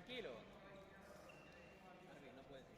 tranquilo. No puedes.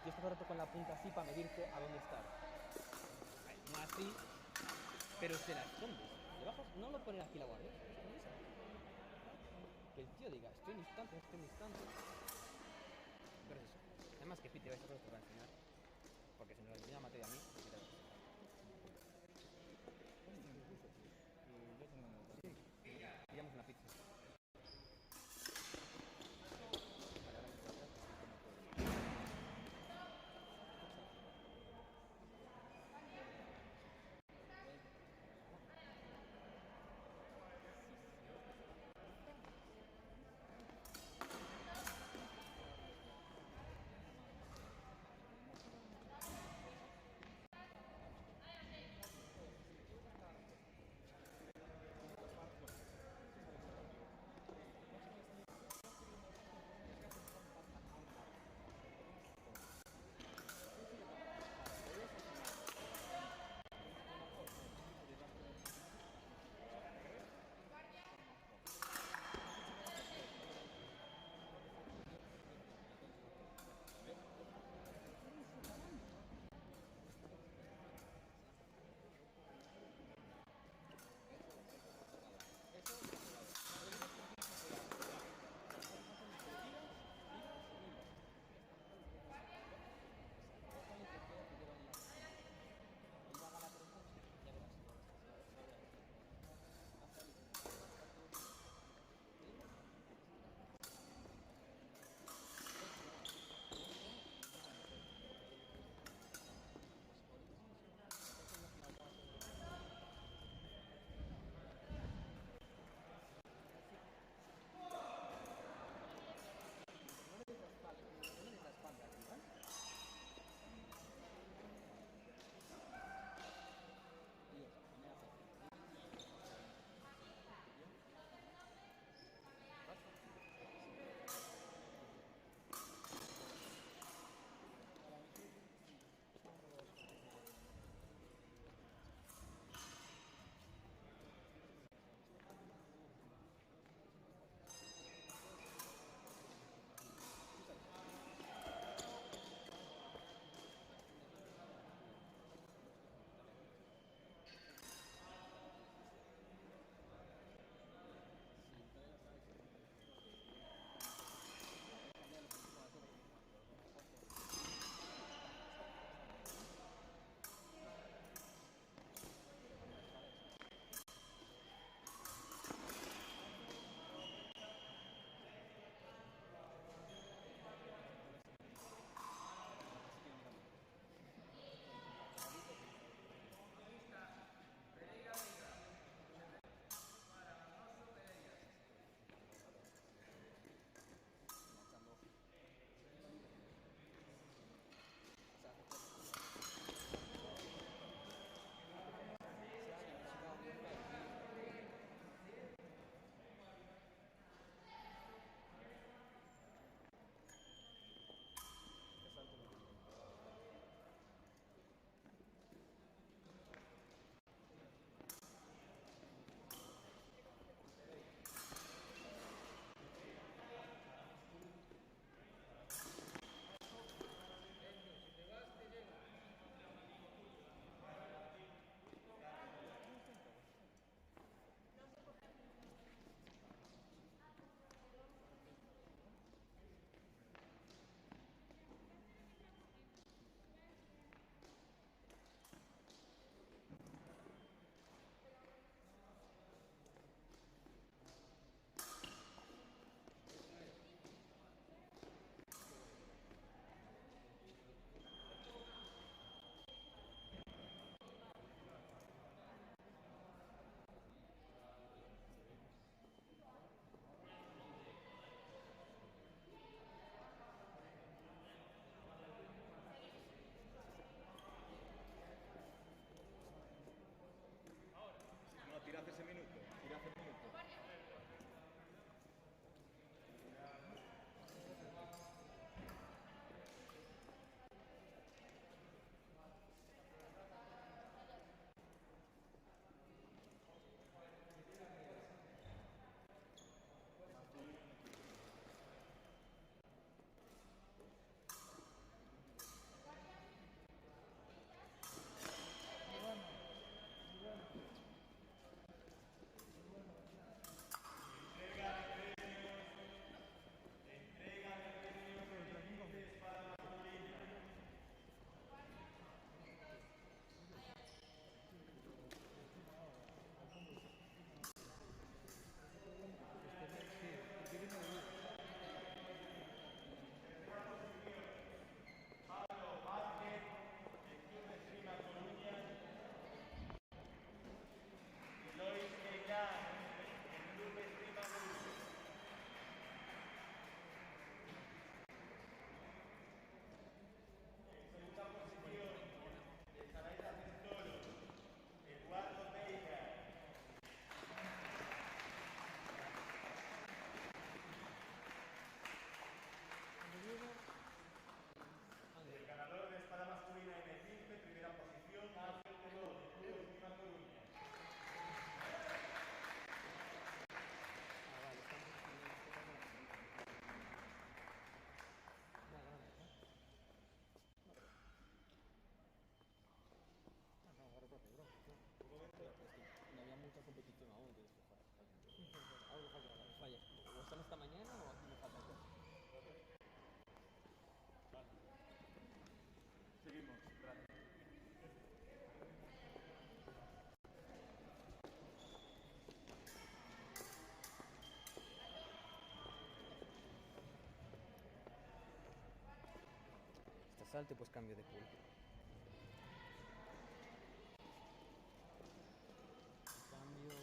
Yo estoy todo el rato con la punta así para medirte a dónde estar. No así, pero se la escondes. Le bajas, no lo pones aquí la guardia. Que el tío diga, estoy en instante, estoy en instante. Pero es eso. Además que Pete va a estar te va a enseñar. Porque si no lo enseña Mateo a mí, pillamos una pizza. ¿Son esta mañana o aquí me falta algo? Seguimos, gracias. Esta salte, pues cambio de pool. Cambio.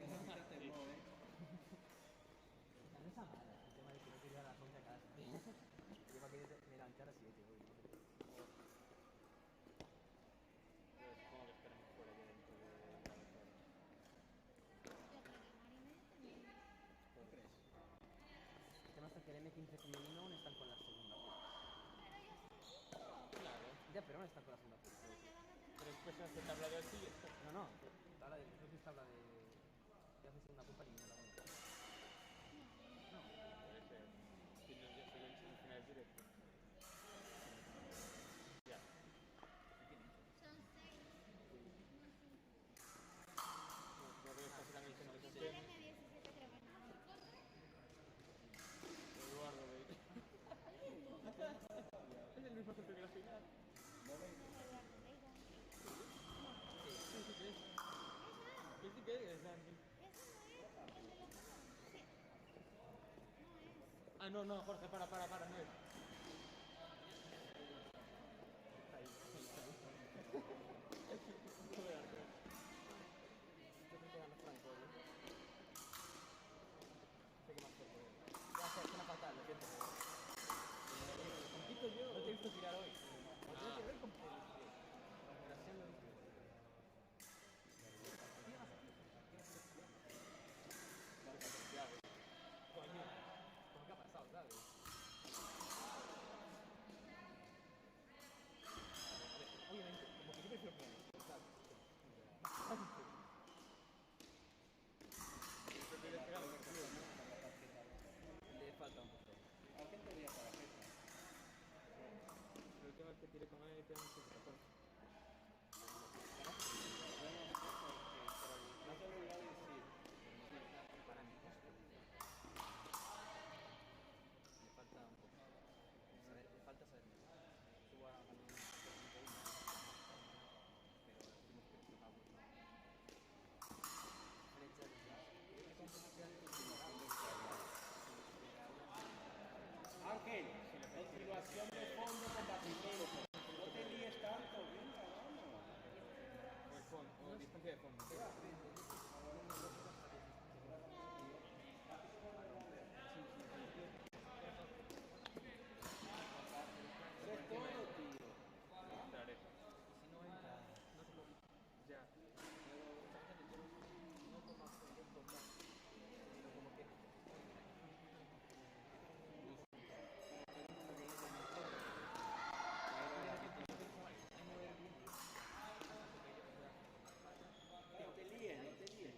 ¿Cómo qué? No está mal, el tema de que no quería a las 11 a casa. Yo para que me levanté a las 7 hoy. Supongo que esperemos fuera ya dentro de la ventana. ¿Tú crees? El tema es que el M15 femenino aún están con la segunda. Claro. Ya, pero aún están con la segunda. Pero después se te ha hablado así y esto. No, tabla de, creo que es tabla de hace segunda pupa elimina la única. No. Puede ser. Si no, ya solo en semifinales directo. Ya. Son 6, No, creo que esta será mi no 5. semifinal. Y el M17 creo que no. Eduardo, ¿veis? Es el mismo ejemplo que la final. No es Eduardo Leiva. Sí, sí que es. ¿Esa? Que sí que es, Andy. ¿Ese no es? ¿El de los dos? Sí. No es. Ah, no, Jorge, para, no es. Ahí. Joder, Andrés. No es pantalla de fondo. Eso es todo, tío. Entraré. Si no entra, no se puede. Ya. No como tocar, sino como que No te líes, no te líes.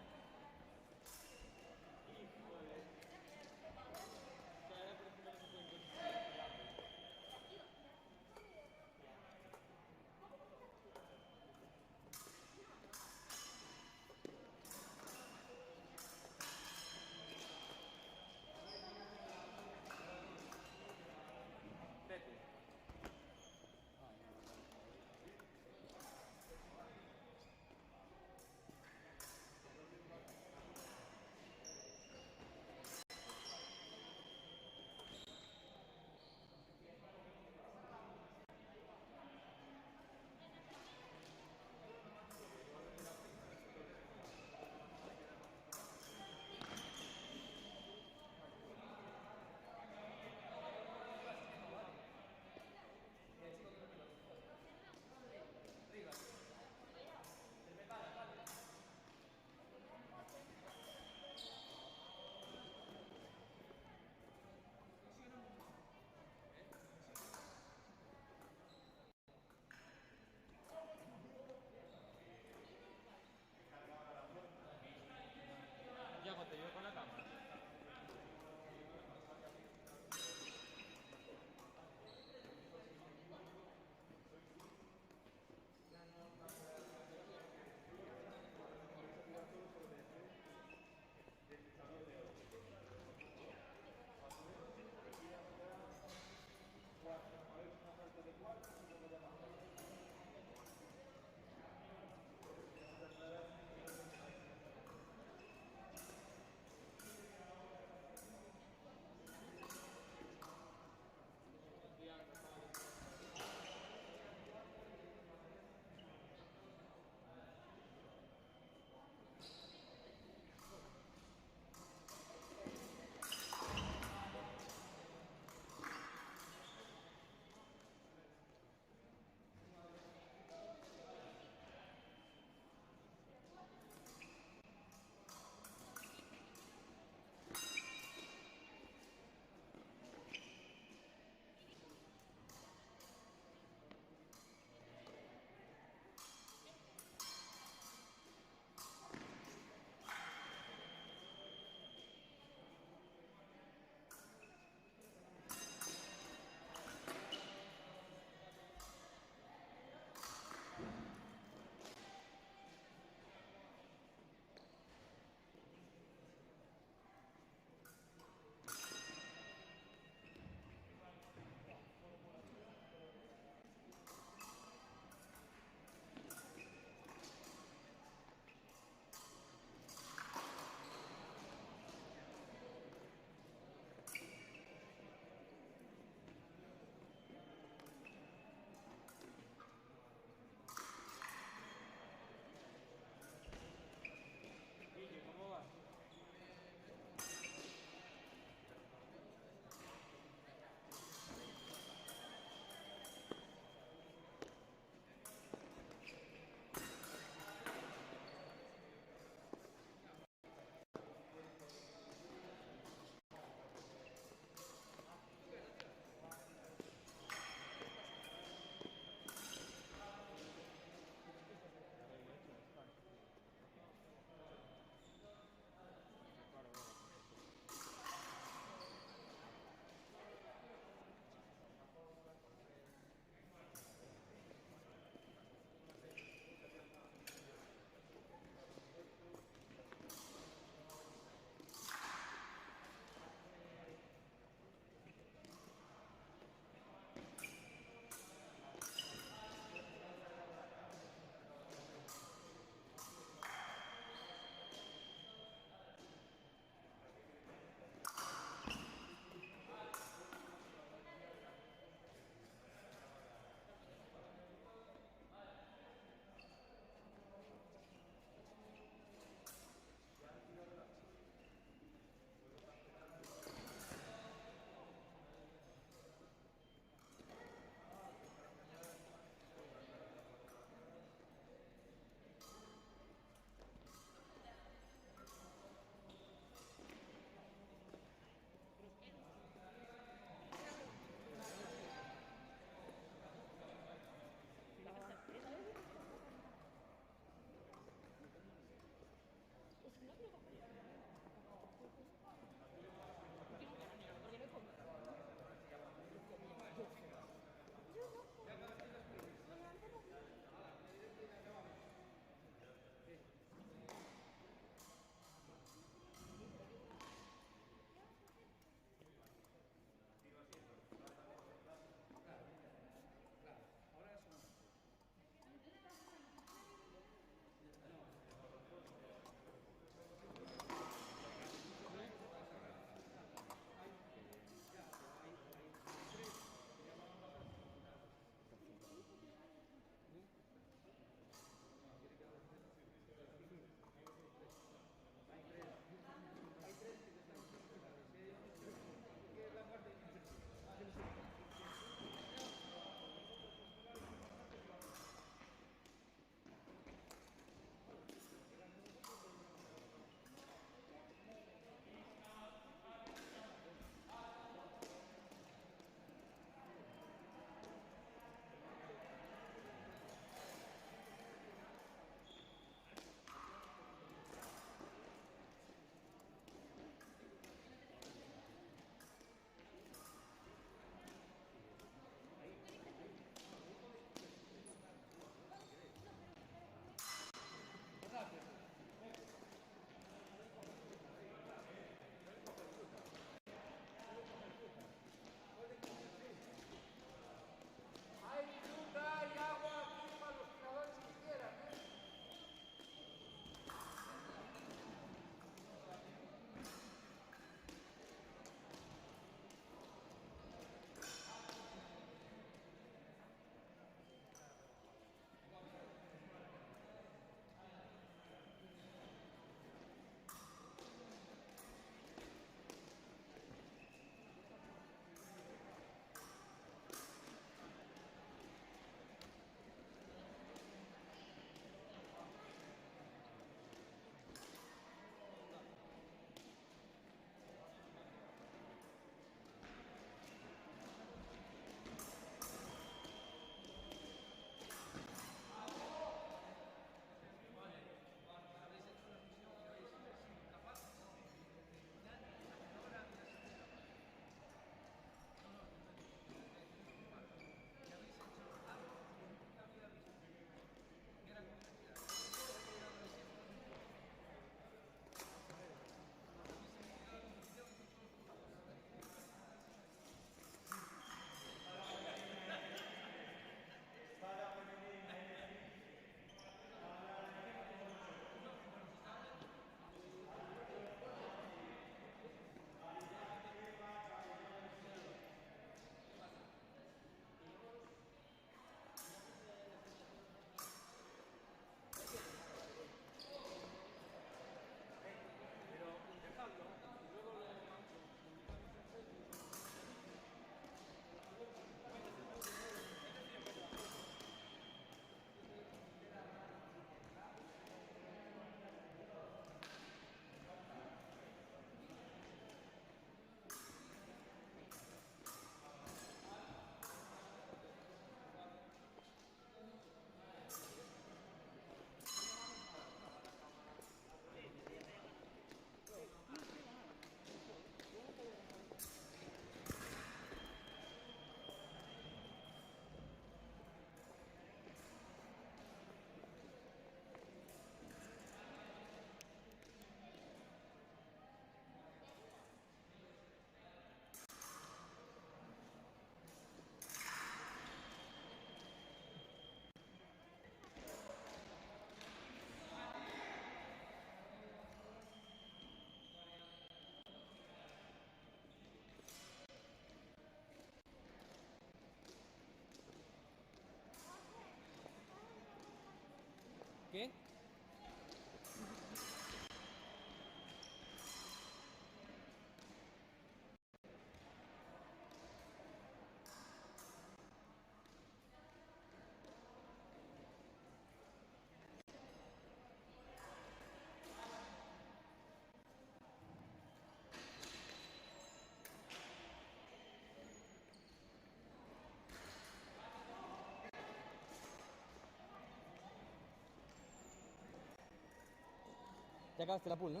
Ya acabaste la pool, ¿no?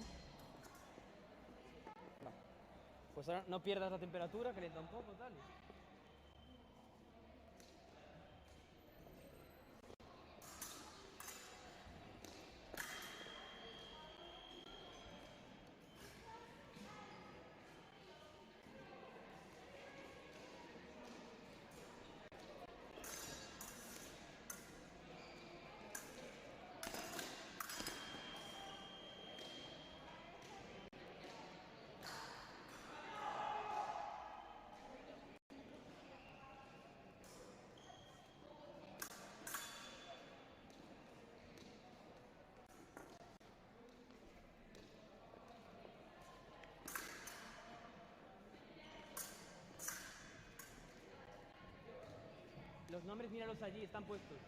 Va. Pues ahora no pierdas la temperatura, calienta un poco, tal. Los nombres, míralos allí, están puestos.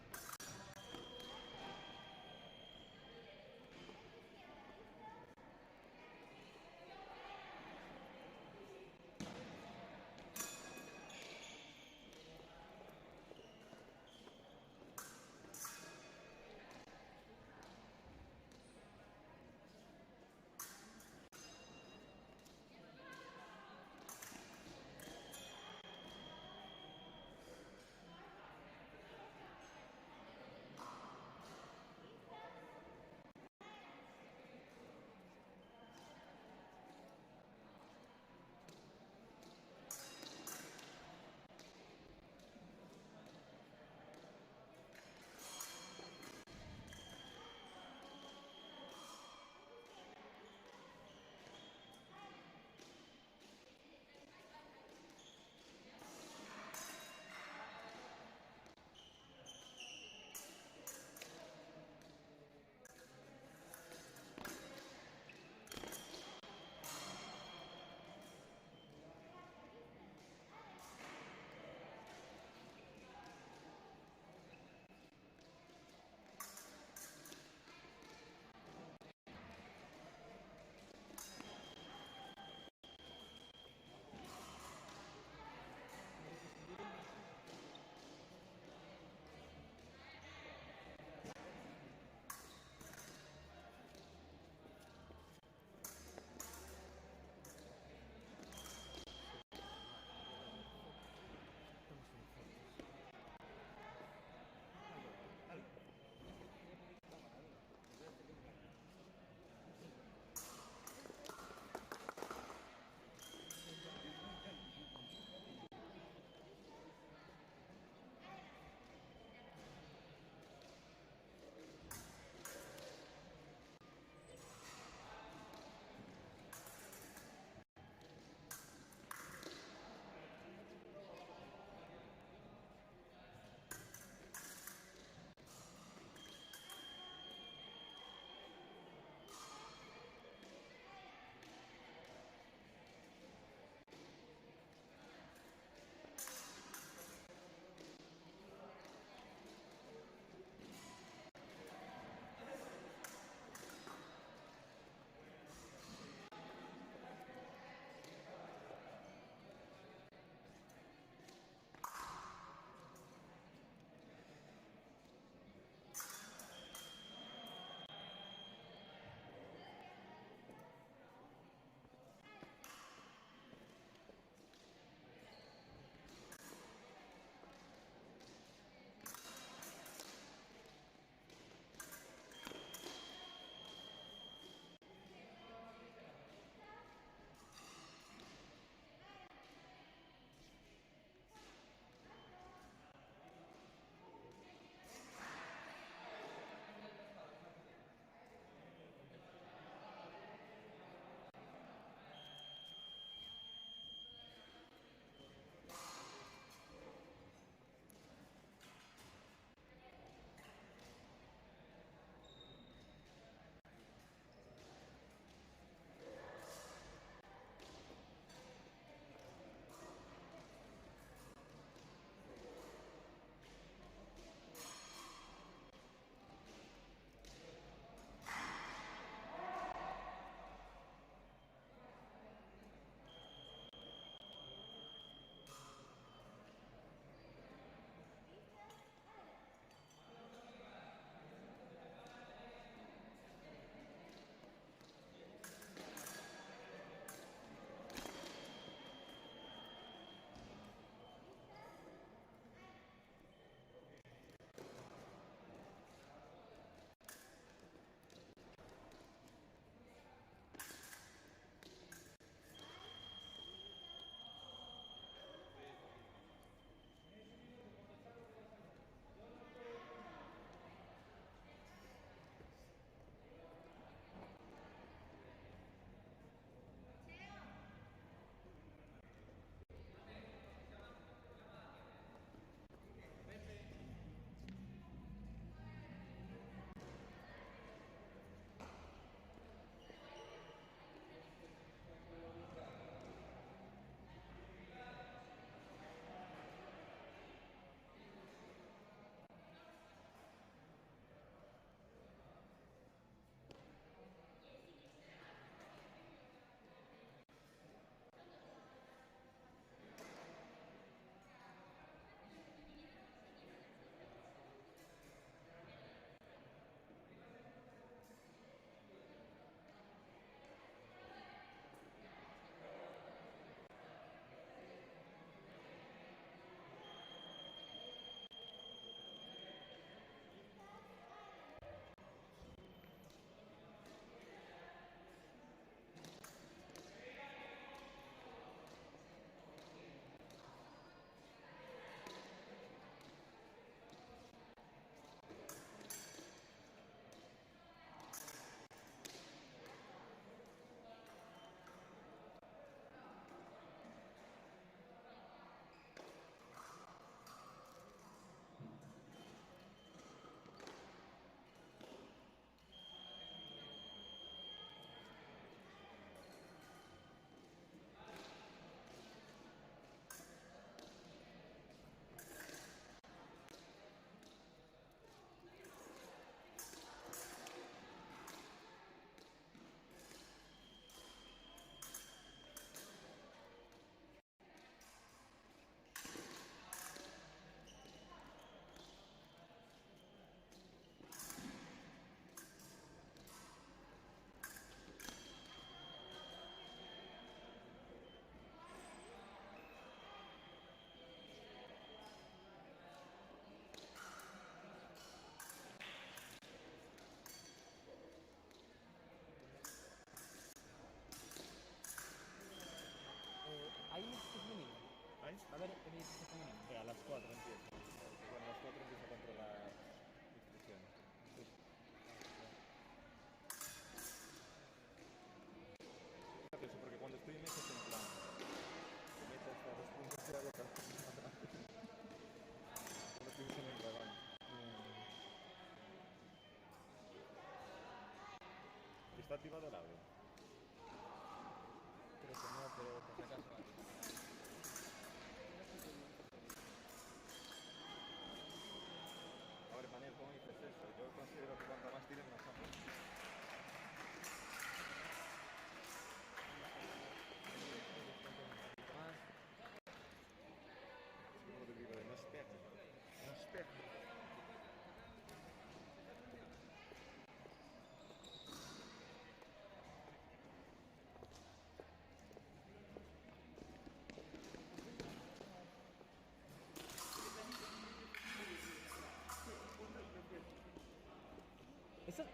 ¿Vais? A ver, que me se pone bien. A las 4 empieza. Bueno, a las 4 empieza a controlar instrucciones. Sí. Es gracioso porque cuando estoy en eso es en plan, te meto hasta 2 puntos de agua cada vez más grande. Cuando estoy en el rebaño. ¿Está activado el audio? Creo que no, pero por si acaso vale. A ver, Manel, ¿cómo dices eso? Yo considero que cuanto más tires, más haces. Más. Es como lo que digo de no espera. No espera. Esa...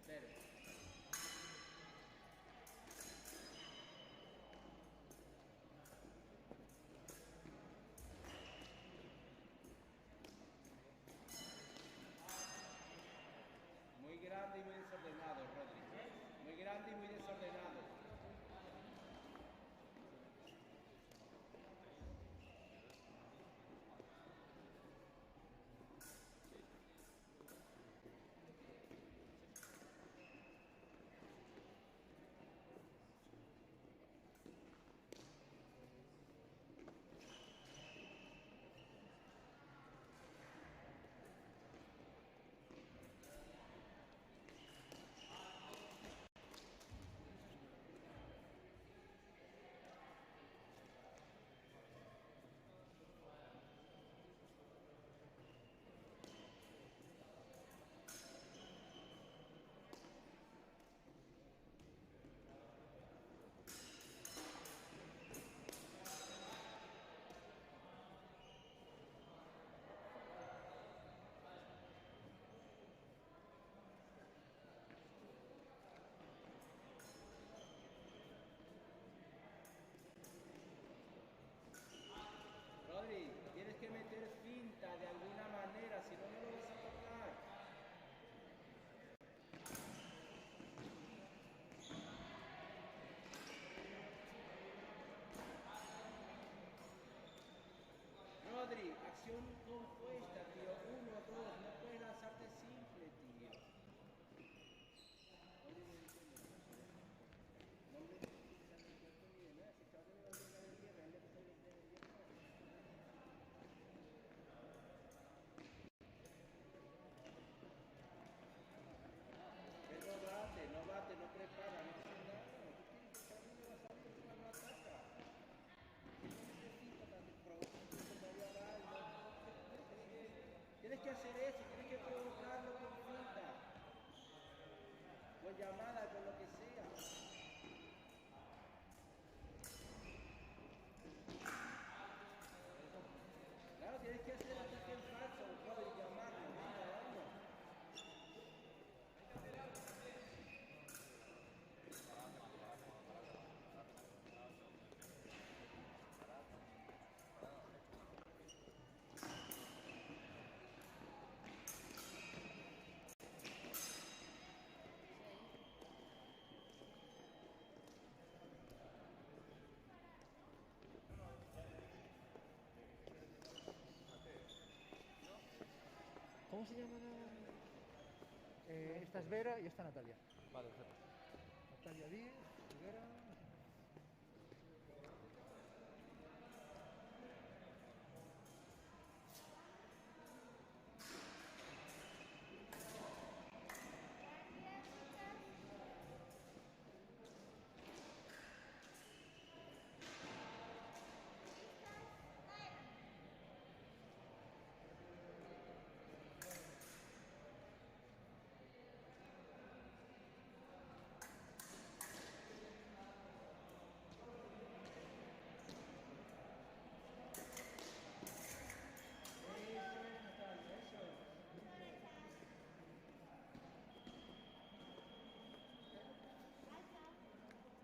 Cero. Muy grande y muy desordenado, Rodri. Muy grande y muy desordenado. que hacer eso, tienes que provocarlo con finta, con llamada, con lo que sea. Claro, tienes que hacer el ataque en falso, joder, llamarlo, venga, vamos. ¿Cómo se llama esta es Vera y esta Natalia? Vale, perfecto. Natalia Díez, Vera.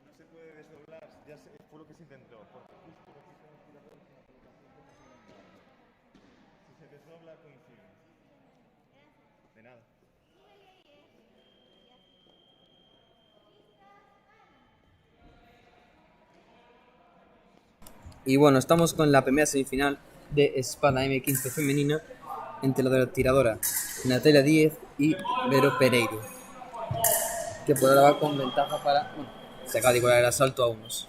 No se puede desdoblar, ya fue lo que se intentó. Porque justo lo que tenemos que hacer es una colocación que no se encuentra. Si se desdobla, coincide. De nada. Y bueno, estamos con la primera semifinal de espada M15 femenina entre la tiradora Natalia Díez y Vero Pereiro, que por ahora va con ventaja para... Bueno, se acaba de igualar el asalto a unos.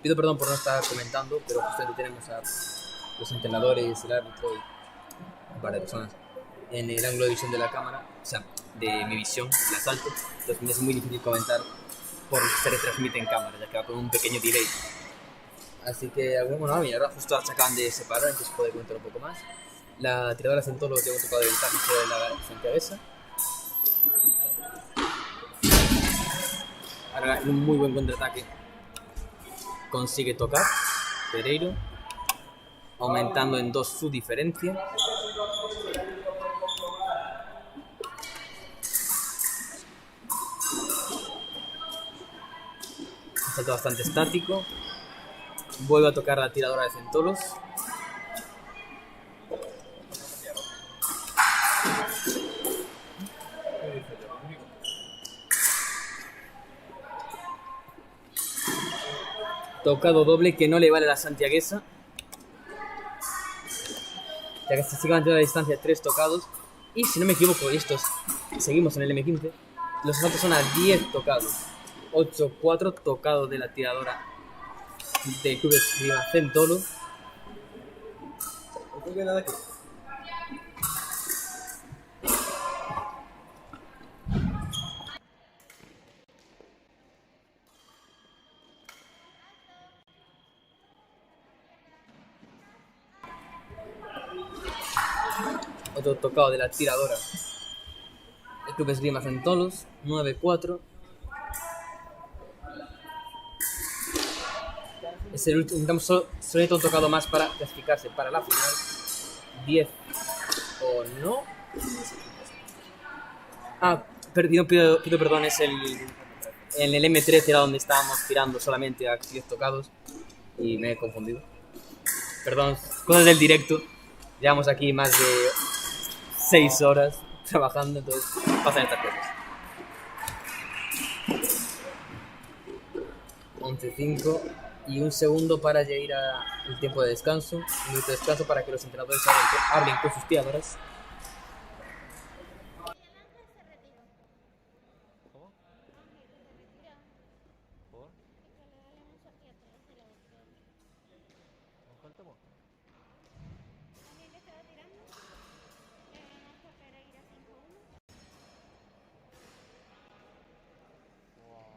Pido perdón por no estar comentando, pero justamente tenemos a los entrenadores, el árbitro y un par de personas en el ángulo de visión de la cámara, o sea, de mi visión, el asalto. Entonces me es muy difícil comentar por se retransmite en cámara, ya que va con un pequeño delay. Así que, bueno, mira, ahora justo se acaban de separar, entonces puedo comentar un poco más. La tiradora Centolo lleva un tocado de ventaja sobre la Santiaguesa. Ahora en un muy buen contraataque consigue tocar Pereiro, aumentando en 2 su diferencia. Un salto bastante estático. Vuelve a tocar la tiradora de Centolos. Tocado doble que no le vale a la santiaguesa. ya que se sigue manteniendo la distancia de 3 tocados. Y si no me equivoco, estos seguimos en el M15, los asaltos son a 10 tocados. 8-4 tocado de la tiradora de Club Esgrima Centolo. No tengo nada que. Otro tocado de la tiradora de Club Esgrima Centolos. 9-4. Es el último, necesitamos solo un tocado más para clasificarse para la final. 10 o no. Ah, pido perdón, es en el M13 era donde estábamos tirando solamente a 10 tocados y me he confundido. Perdón, cosas del directo. Llevamos aquí más de 6 horas trabajando, entonces pasan estas cosas. 11-5 y un segundo para ya ir al tiempo de descanso. Un minuto de descanso para que los entrenadores hablen con sus tiradoras. ¿Cómo? ¿Por? ¿Con cuál tomó? También le estaba tirando. Le ganamos a Pereira 5-1. Wow.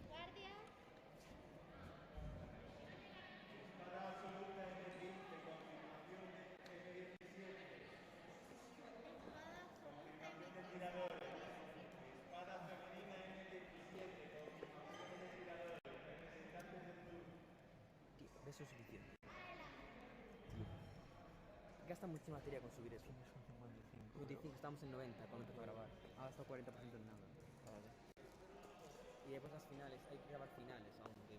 Guardia. Tío, eso es suficiente. Tío. Gasta mucha batería con subir eso. 55, estamos en 90 cuando empezó a grabar. Ahora está 40% en nada. Vale. Y después las finales, hay que grabar finales aún de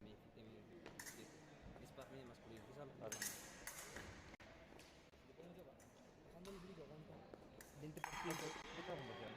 espacio masculino. ¿Sabes? Vale. Bajando el brillo, aguanta 20%. ¿Qué tal emoción?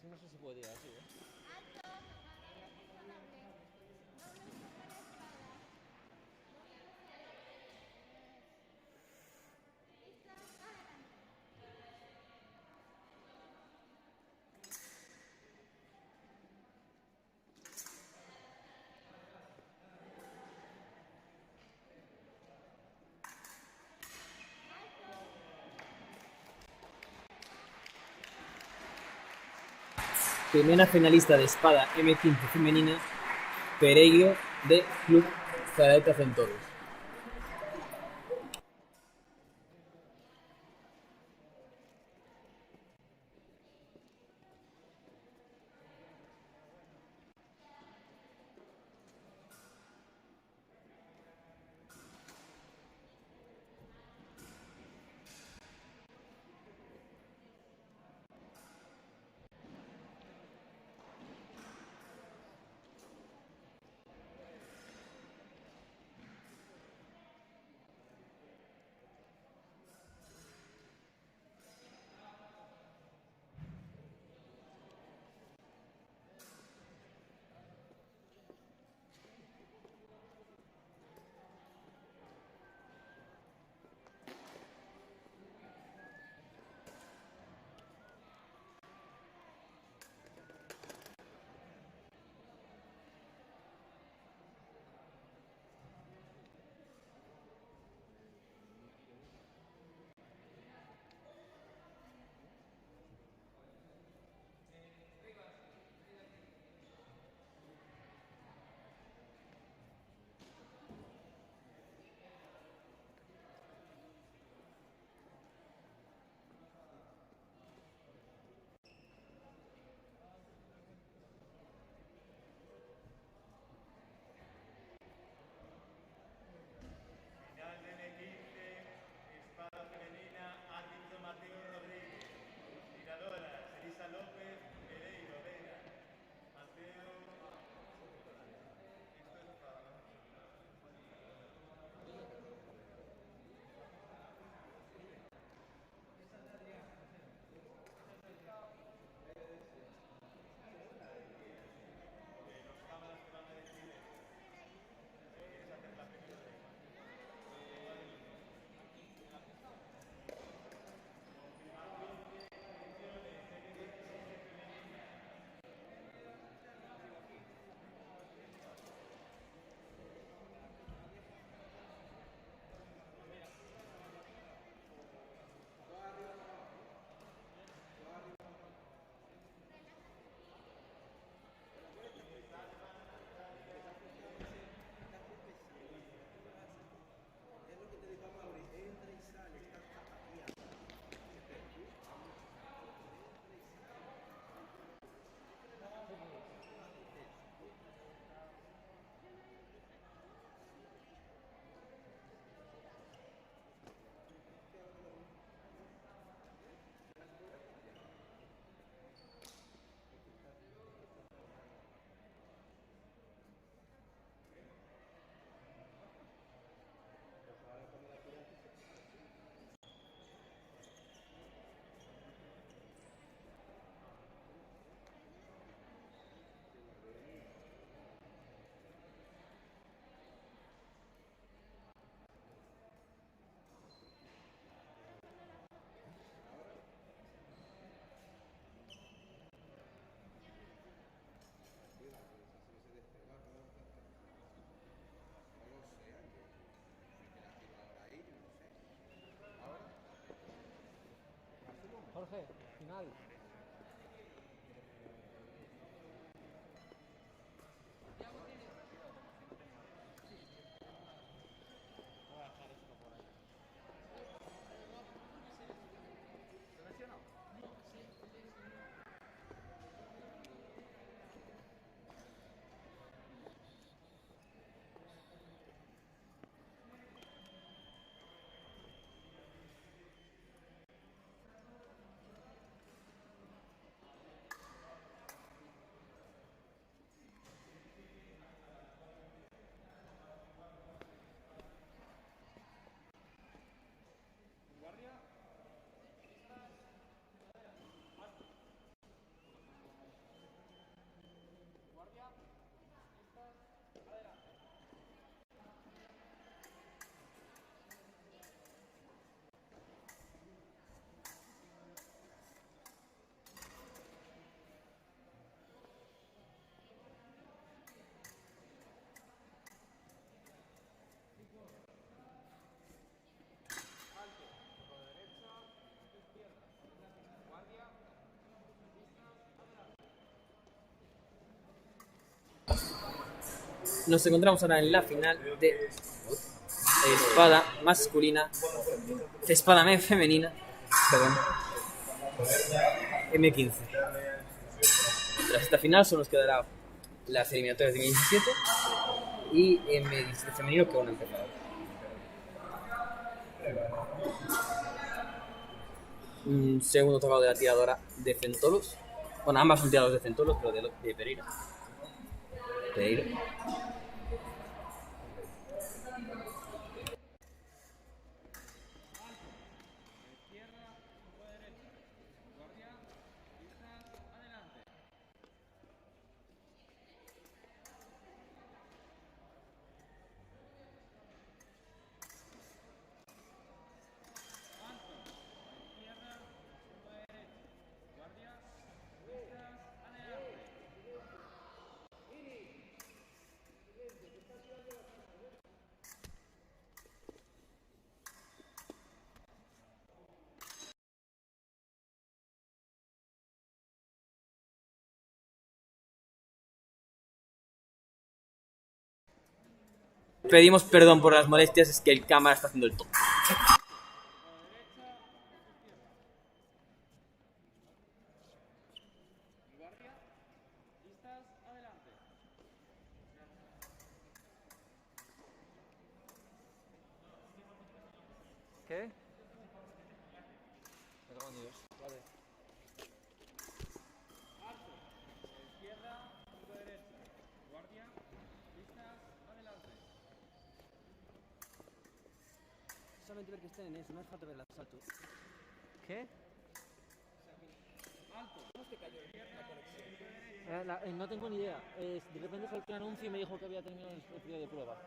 no sé si podía así, ¿eh? Alto, agarra el piso doble. Doble toca la espada. Doble la espada. Listo, adelante. Primera finalista de espada M15 femenina, Pereiro de Club Zaraeta Centaurus. Final de M15, espada femenina, árbitro Mateo Rodríguez. Tiradoras, Elisa López, Pereiro Vera. Mateo... Jorge, final. nos encontramos ahora en la final de espada masculina, espada femenina, perdón, M15. Tras esta final solo nos quedará las eliminatorias de M17 y M17 femenino que aún no ha empezado. Un segundo tocado de la tiradora de Centolos. Bueno, ambas son tiradoras de Centolos, pero de Pereira. Pedimos perdón por las molestias, es que el cámara está haciendo el top. ¿Qué? Me cago en Dios. Vale. Solamente ver que estén en eso, no hace falta ver el asalto. ¿Qué? No tengo ni idea. De repente saltó un anuncio y me dijo que había terminado el periodo de prueba.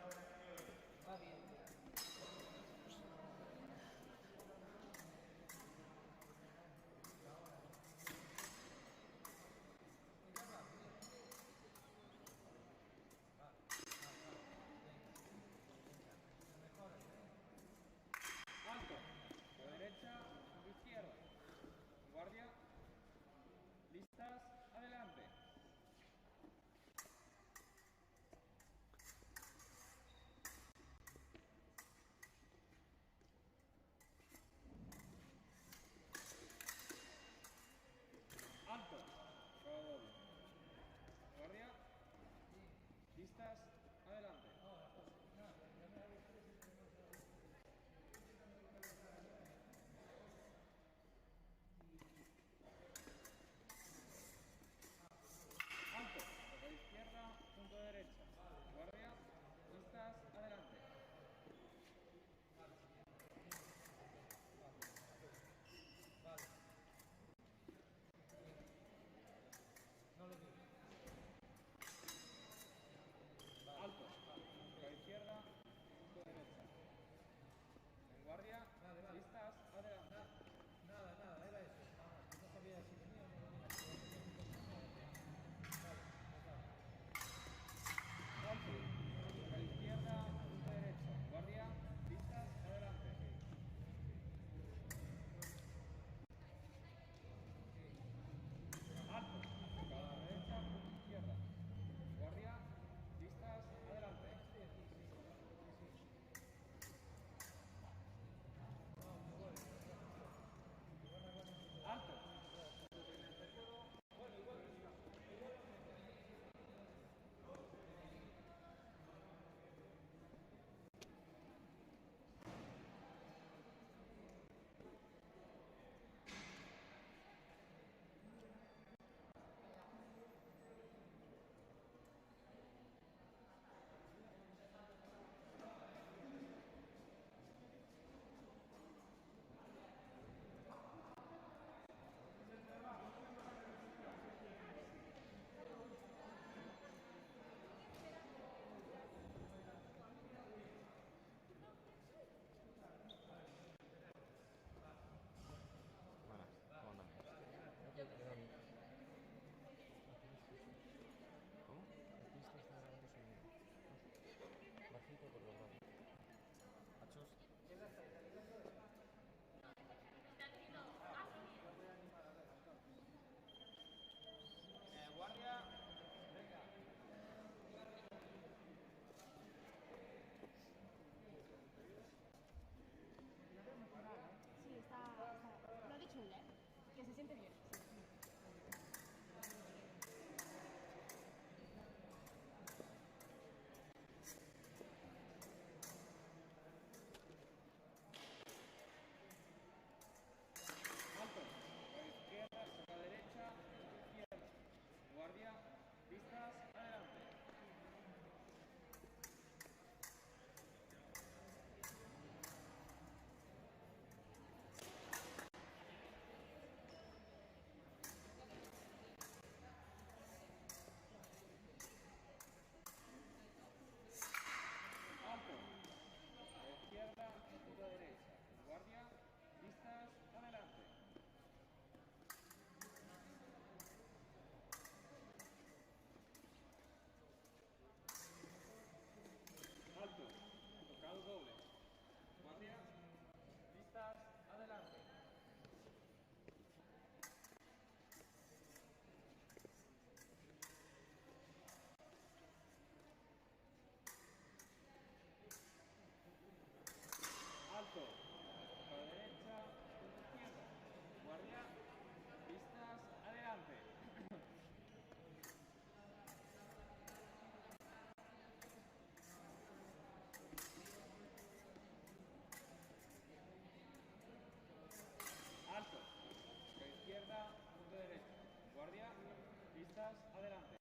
listas, adelante.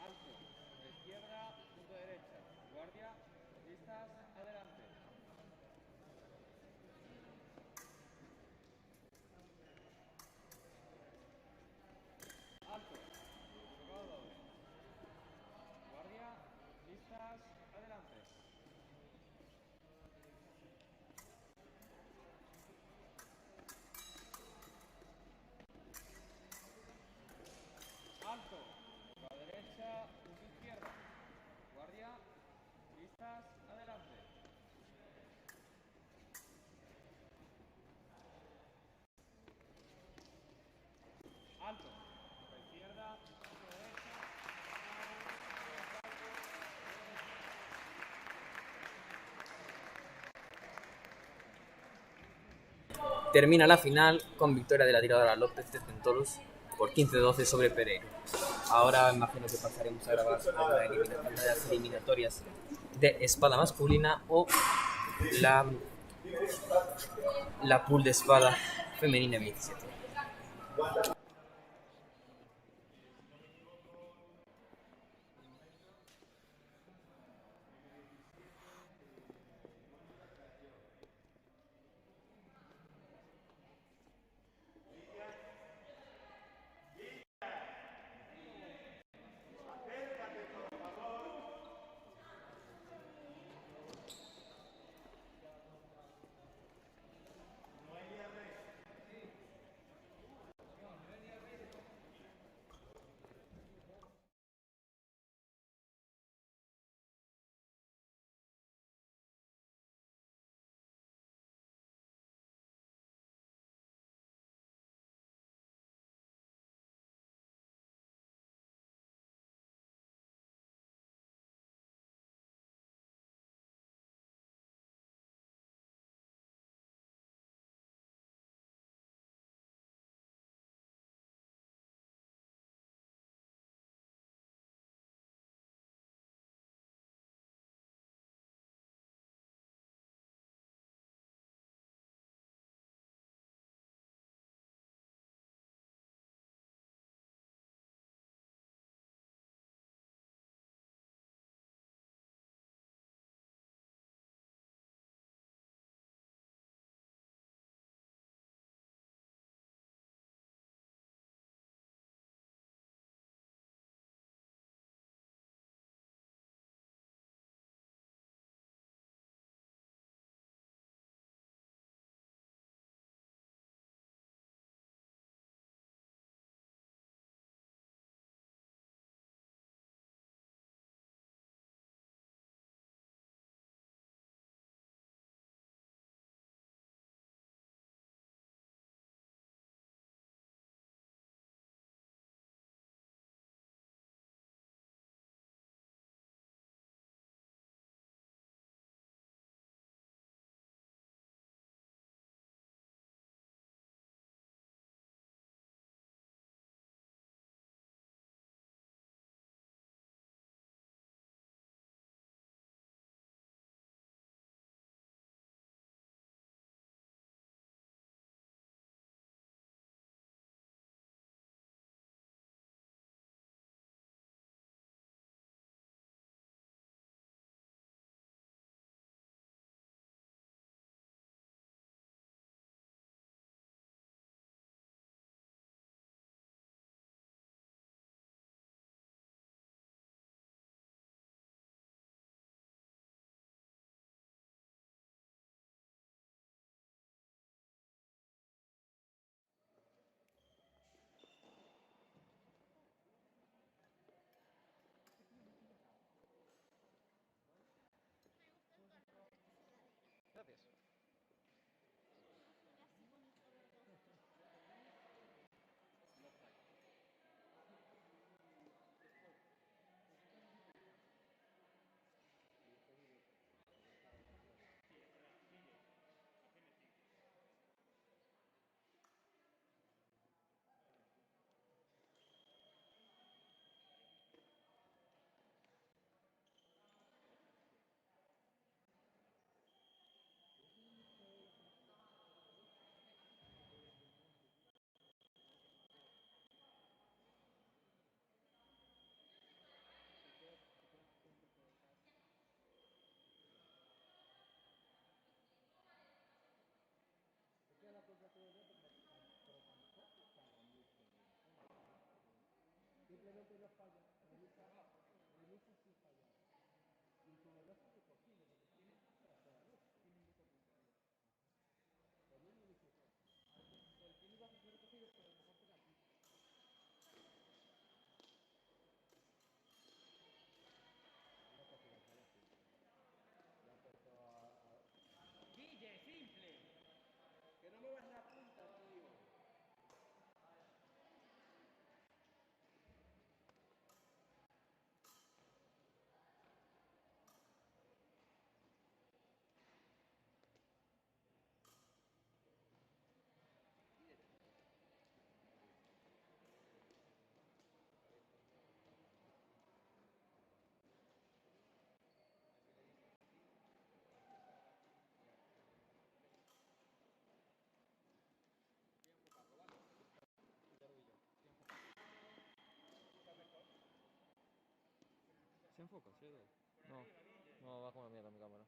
Alto, de izquierda, punto derecha. Guardia, listas, adelante. Alto, tocado doble. Guardia, listas, adelante. Alto, a la derecha, punto izquierda. Guardia, listas, adelante. Alto, a la izquierda, punto derecha. Termina la final con victoria de la tiradora López de Centolos por 15-12 sobre Pereiro. Ahora imagino que pasaremos a grabar las eliminatorias de espada masculina o la pool de espada femenina 27. se enfoca, ¿sí? No, no va como la mierda mi cámara.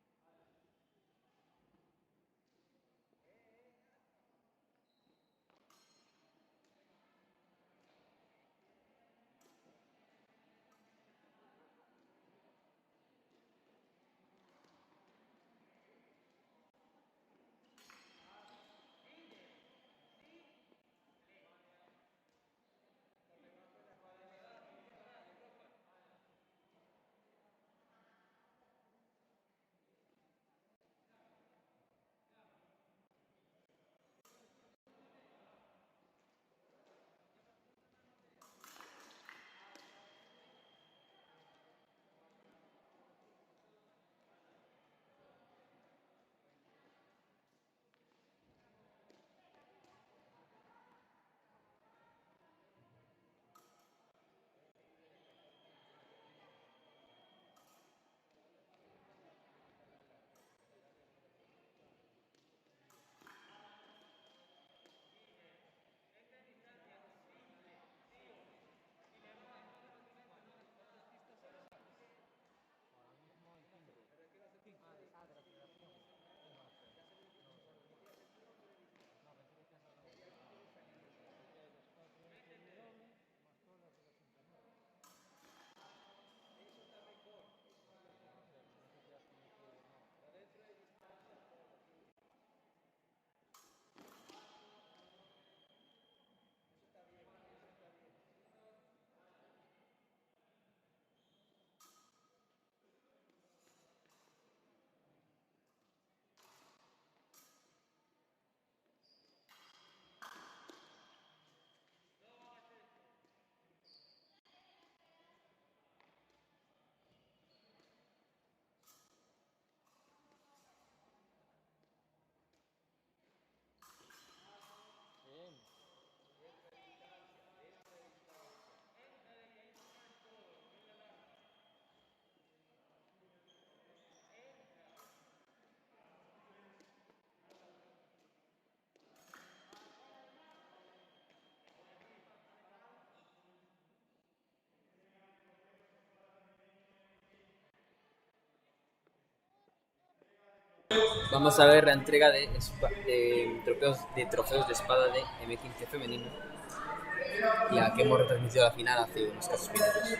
Bien. Vamos a ver la entrega de trofeos de espada de M15 femenino, la que hemos retransmitido la final hace unos casos minutos.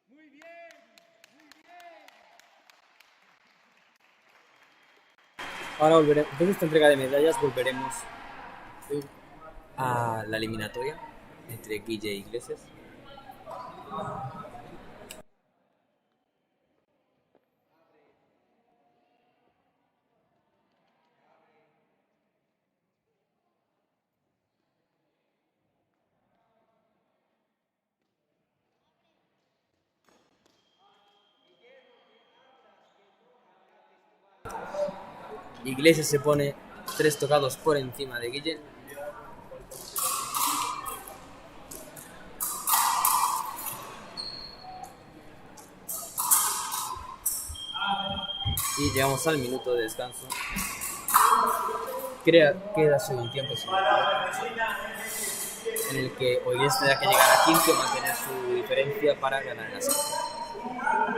Muy bien, muy bien. Ahora volveremos, después de esta entrega de medallas, volveremos a la eliminatoria entre Guille e Iglesias. Iglesias se pone 3 tocados por encima de Guille. Y llegamos al minuto de descanso. queda solo un tiempo sin en el que o Iglesias tendrá que llegar a 15 o mantener su diferencia para ganar el asalto.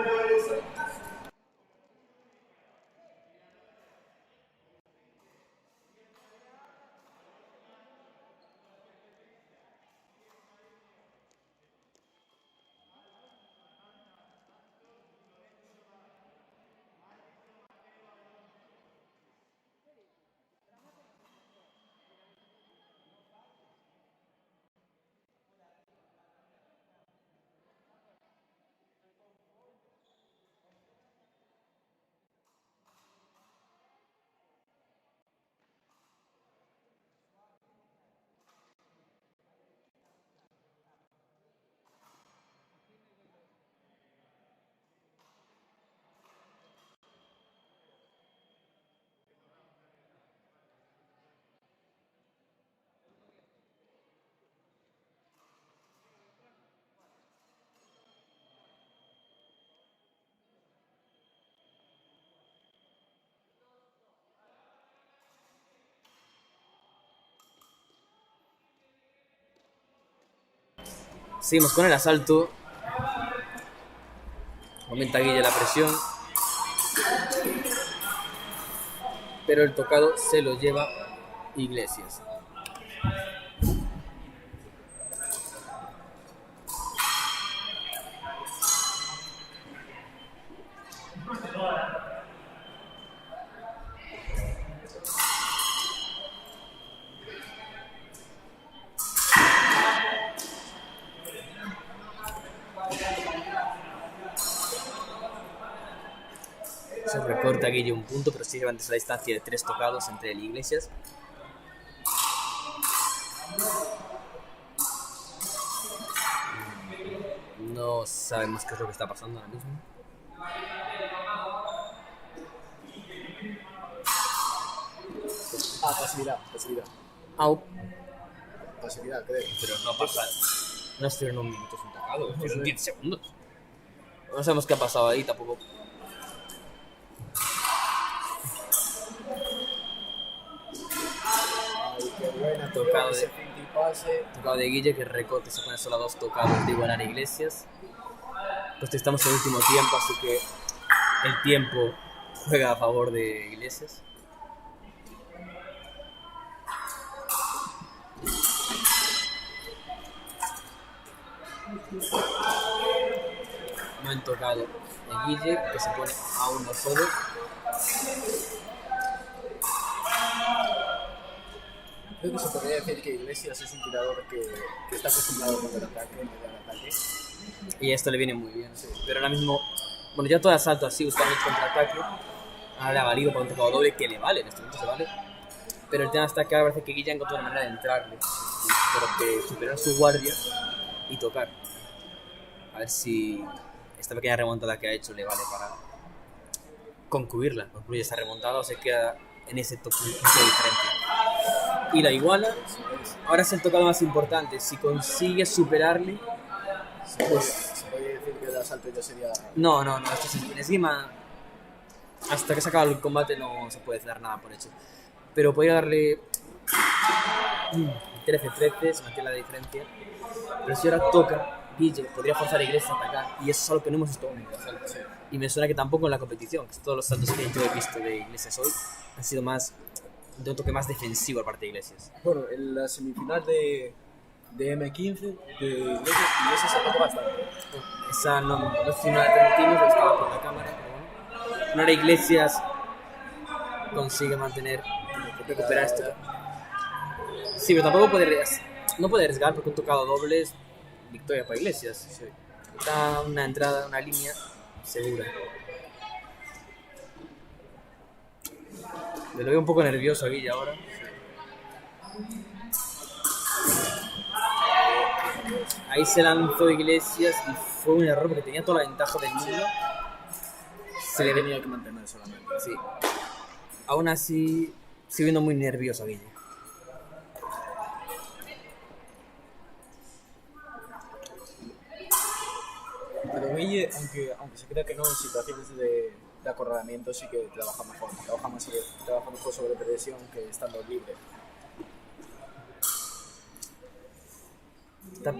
Seguimos con el asalto. Aumenta Guille la presión. Pero el tocado se lo lleva Iglesias. Se recorta Guille un punto, pero sigue llevándose la distancia de 3 tocados entre él y Iglesias. No sabemos qué es lo que está pasando ahora mismo. Pasividad. Au, Pasividad, creo. pero no pasa. No estuvieron un minuto sin tocado, estuvieron 10 segundos. No sabemos qué ha pasado ahí tampoco. Ay, qué buena. Tocado de- ese finta y pase. Tocado de Guille, que recorte se pone solo a 2 tocados de igualar a Iglesias. Pues estamos en el último tiempo, así que el tiempo juega a favor de Iglesias. Buen tocado de Guille, que se pone a 1 solo. Creo que se podría decir que Iglesias es un tirador que está acostumbrado con el ataque, mediar ataque. Y esto le viene muy bien. Pero ahora mismo, bueno, ya todo el asalto así, buscando el contraataque. Ahora le ha valido para un tocado doble, que le vale, en este momento se vale. Pero el tema está que ahora parece que Guille ha encontrado una manera de entrarle. Pero que superar su guardia y tocar. A ver si esta pequeña remontada que ha hecho le vale para concluirla. Concluye esa remontada o se queda en ese punto de diferencia. Y la iguala. Ahora es el tocado más importante. Si consigue superarle, pues Se podría decir que el asalto ya sería. no, esto es en esgrima. Hasta que se acaba el combate no se puede dar nada por hecho. Pero podría darle 13-13, se mantiene la diferencia. Pero si ahora toca, Guille podría forzar a Iglesias a atacar. Y eso es algo que no hemos visto aún en el asalto. Y me suena que tampoco en la competición, que todos los saltos que yo he visto de Iglesias hoy han sido más de un toque más defensivo por parte de Iglesias. Bueno, en la semifinal de M15 de Iglesias se tocó bastante. Esa no sé si no la transmitimos, o estaba por la cámara, pero bueno. Ahora Iglesias consigue recuperar esto. Sí, pero tampoco no puede arriesgar porque un tocado doble es victoria para Iglesias. Sí. Está una entrada, una línea segura. Me lo veo un poco nervioso a Guille ahora. Ahí se lanzó Iglesias y fue un error porque tenía toda la ventaja del mundo. Se le venía. Tenía que mantener solamente. Sí. Aún así, sigue viendo muy nervioso a Guille. Pero Guille, aunque se crea que no, en situaciones de de acorralamiento sí que trabaja mejor. Trabaja mejor sobre presión que estando libre. Está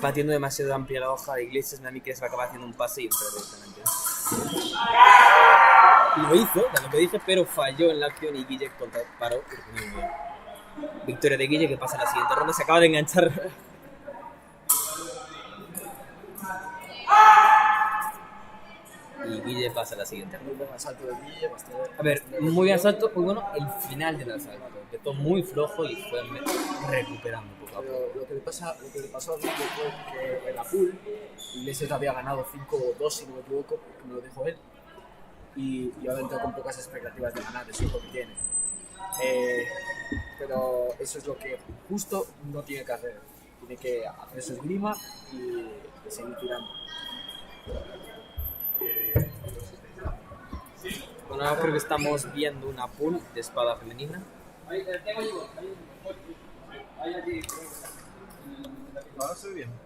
batiendo demasiado amplia la hoja de Iglesias, a mí que se va a acabar haciendo un pase y entrar directamente. Y lo hizo, también lo dije, pero falló en la acción y Guille paró. Muy bien. Victoria de Guille que pasa a la siguiente ronda, se acaba de enganchar. Y Guille pasa a la siguiente ronda. Muy buen asalto de Guille, bastante. A ver, muy bien asalto, muy bueno el final del asalto. Empezó muy flojo y fue recuperando poco a poco. Pero lo que le pasó a Guille fue que en la pool Iglesias había ganado 5-2, si no me equivoco, que me lo dijo él. Y ahora entró con pocas expectativas de ganar, eso es lo que tiene. Pero eso es lo que justo no tiene que hacer. Tiene que hacer su esgrima y seguir tirando. Bueno, ahora creo que estamos viendo una pool de espada femenina. Ahora se ve bien.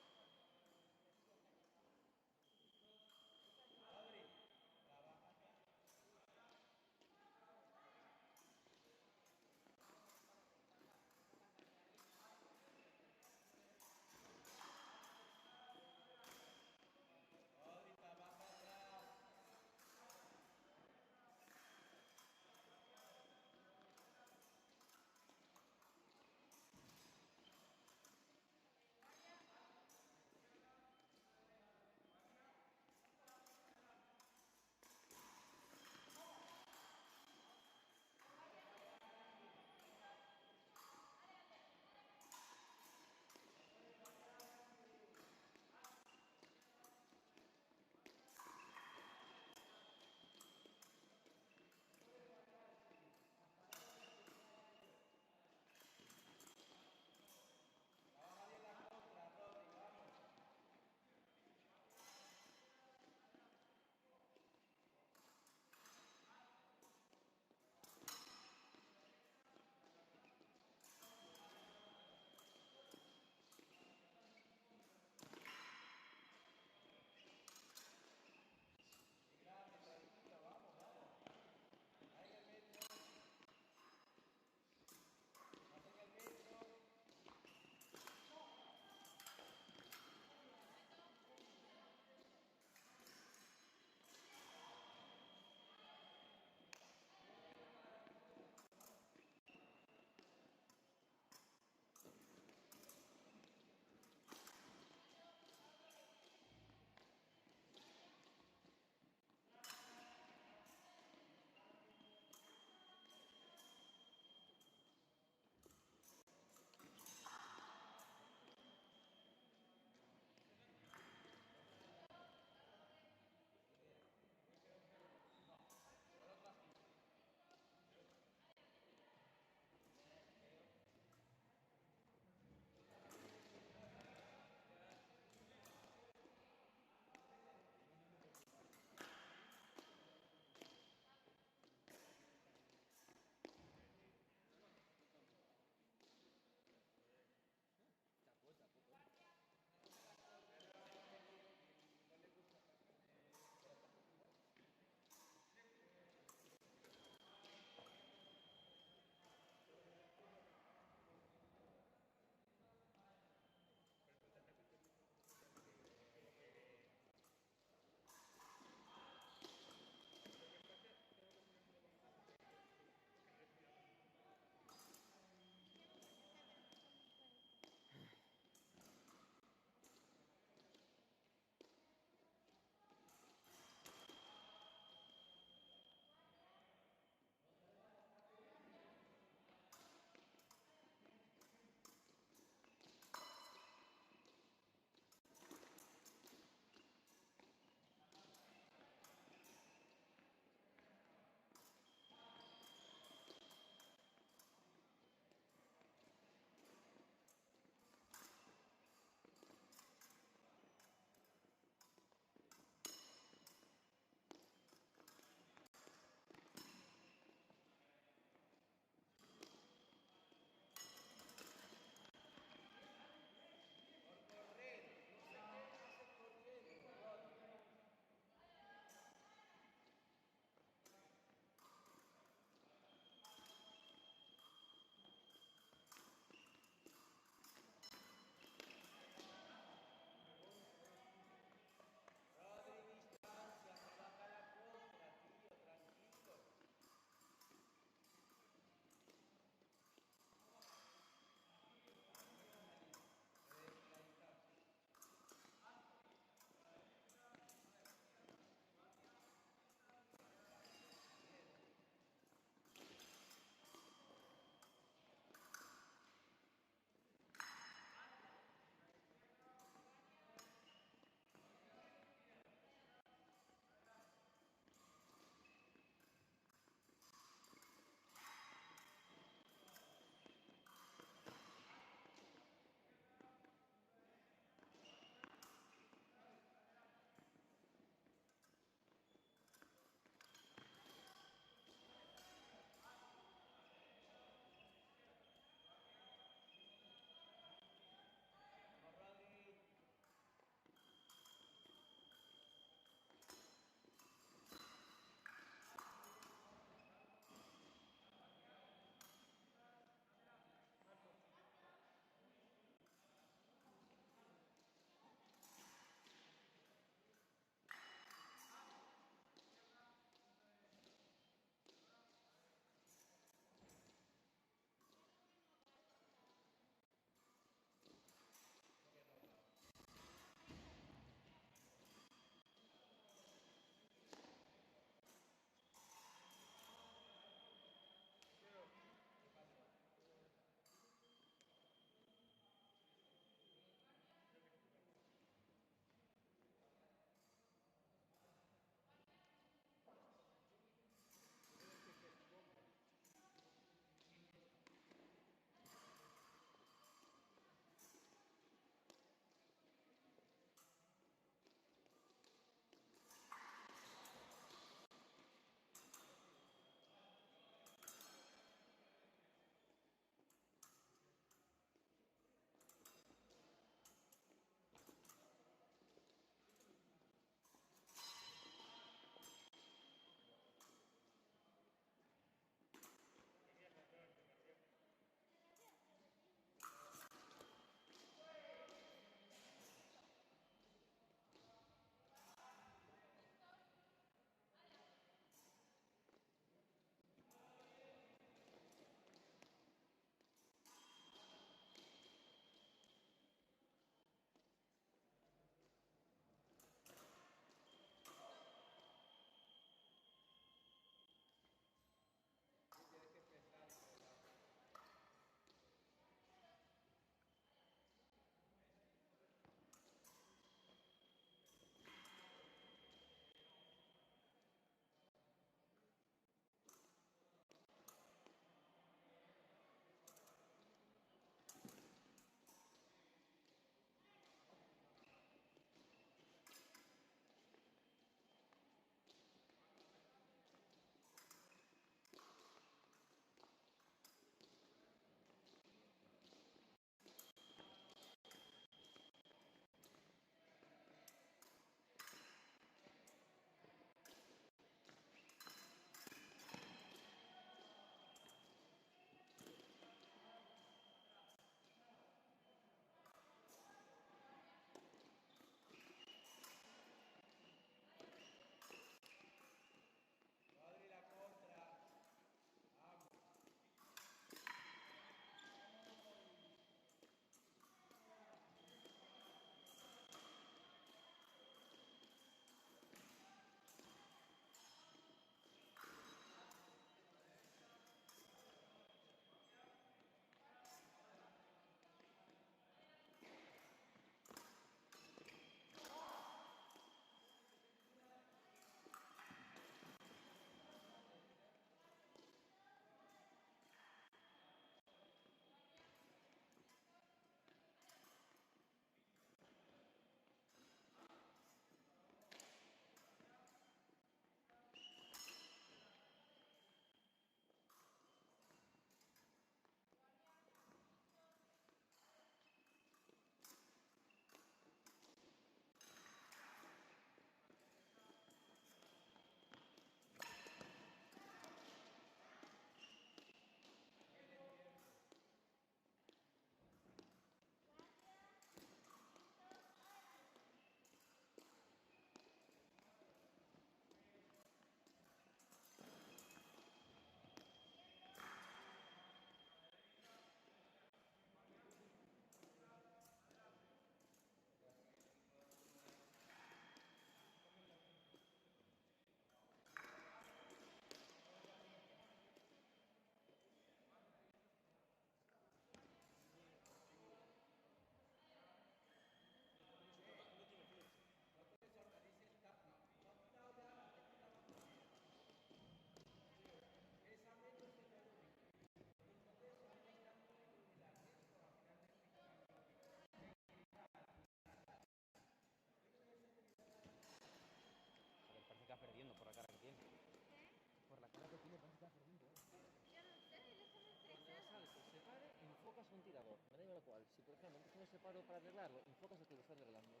igual. Si por ejemplo antes que me separo para arreglarlo, enfocas a que lo estás arreglando.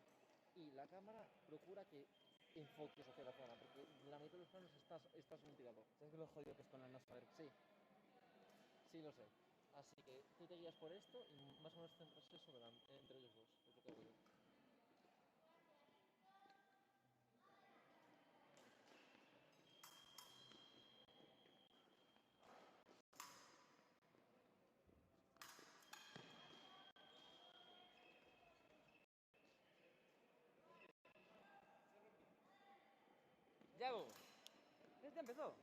Y la cámara procura que enfoques hacia la zona, porque la mitad de los planos estás en un tirador. ¿Sabes que lo jodido que es con el no saber? Sí, sí lo sé. Así que tú te guías por esto y más o menos centras eso entre ellos dos, es lo que hago yo. ¡Yago! Este empezó.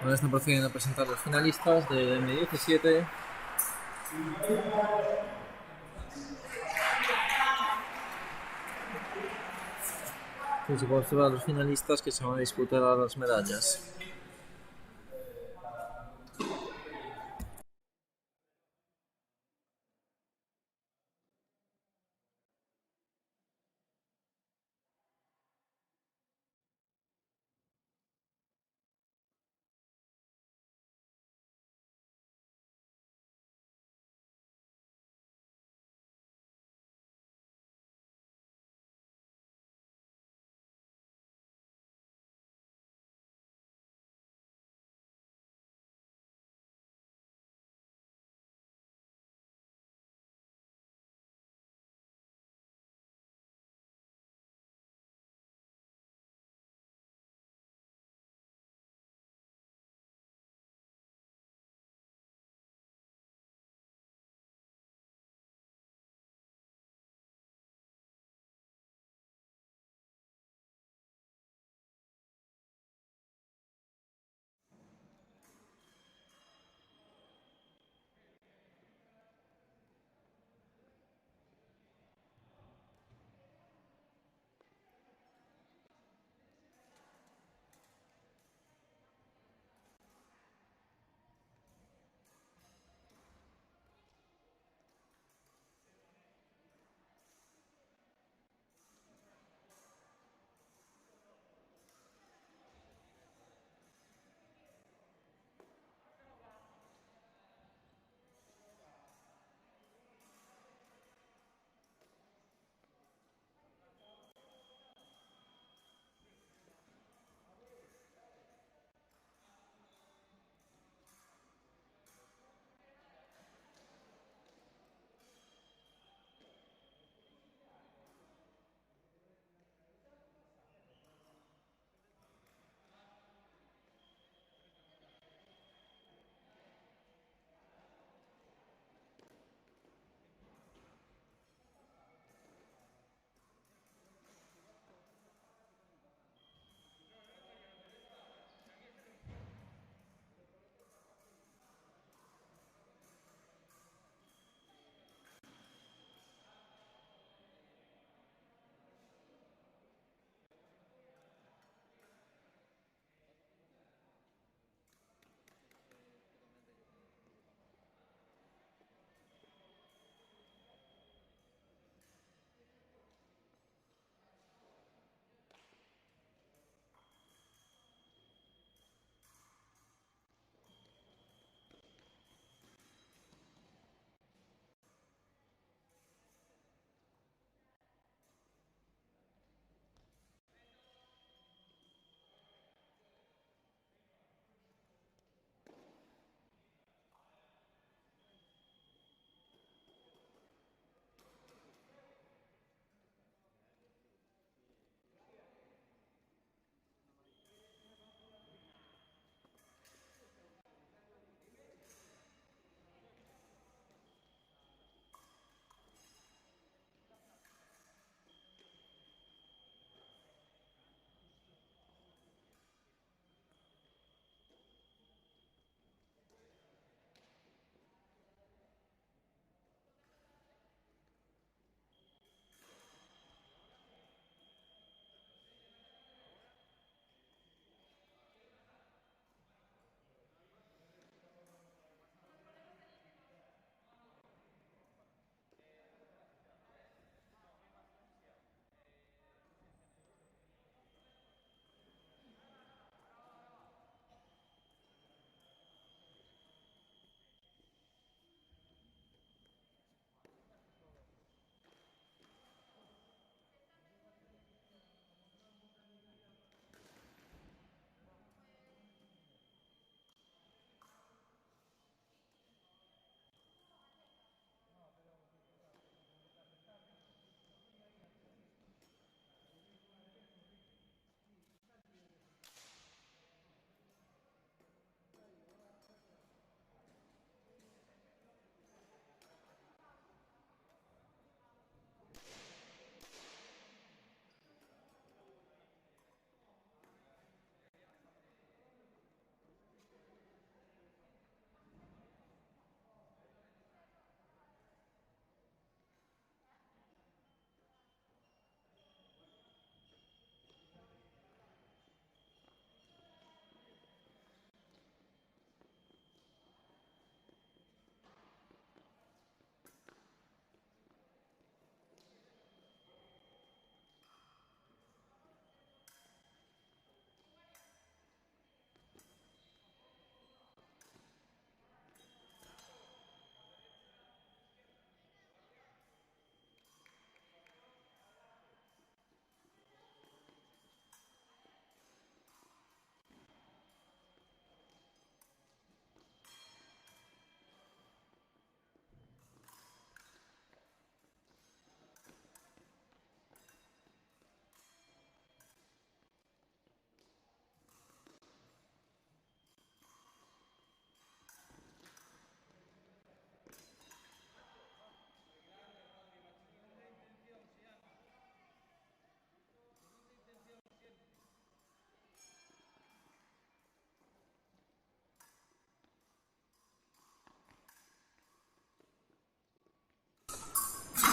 Ahora están procediendo a presentar los finalistas de M17. Y se pueden observar los finalistas que se van a disputar a las medallas.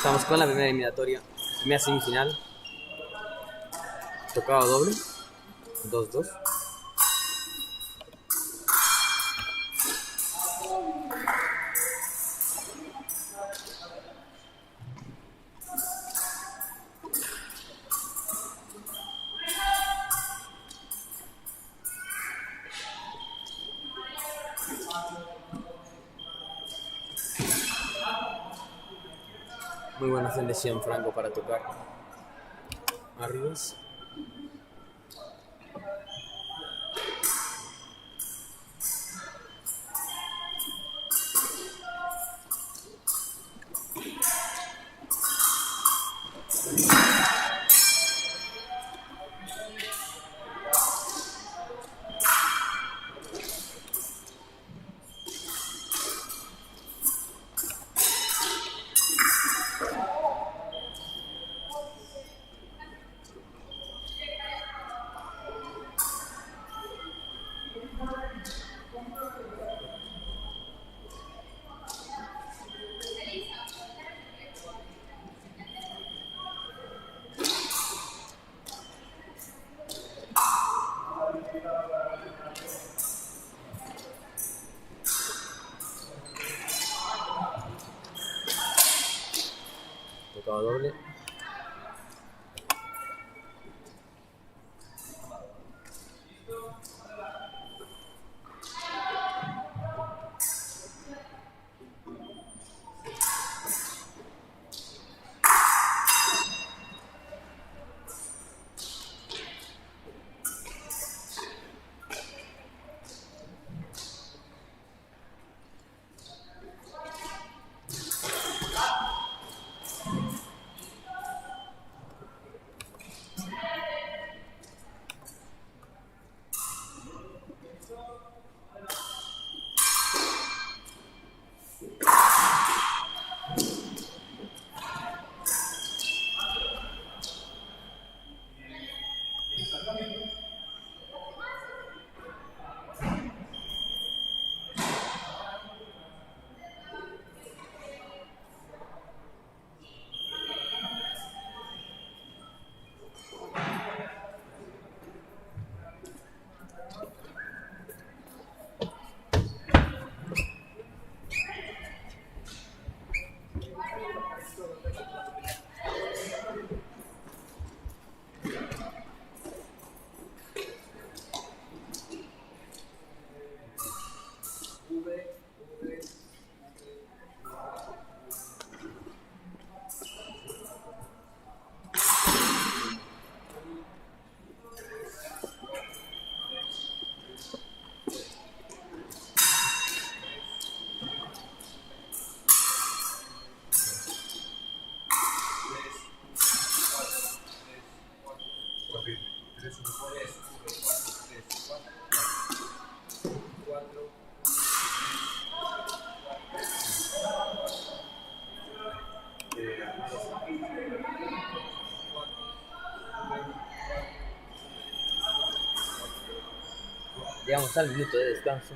Estamos con la primera eliminatoria, primera semifinal. Tocado doble, 2-2. Muy buena acción de Gianfranco para tocar Arribas. Tocado doble. Llegamos al minuto de descanso.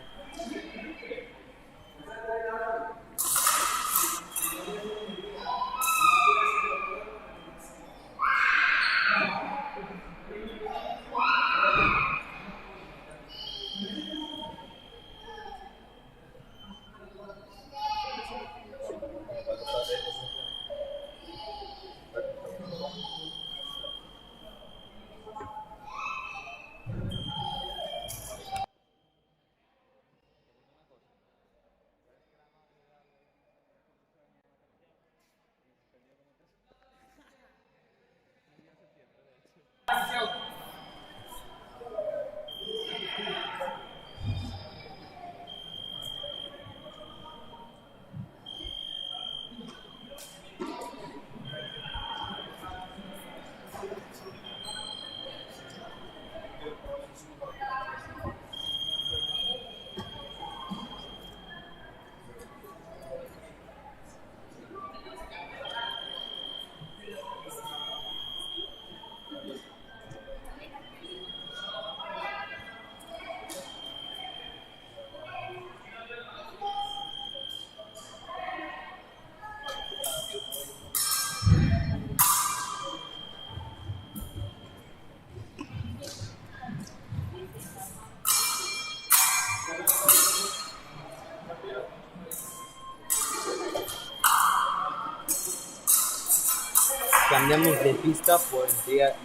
cambiamos de pista por entrega.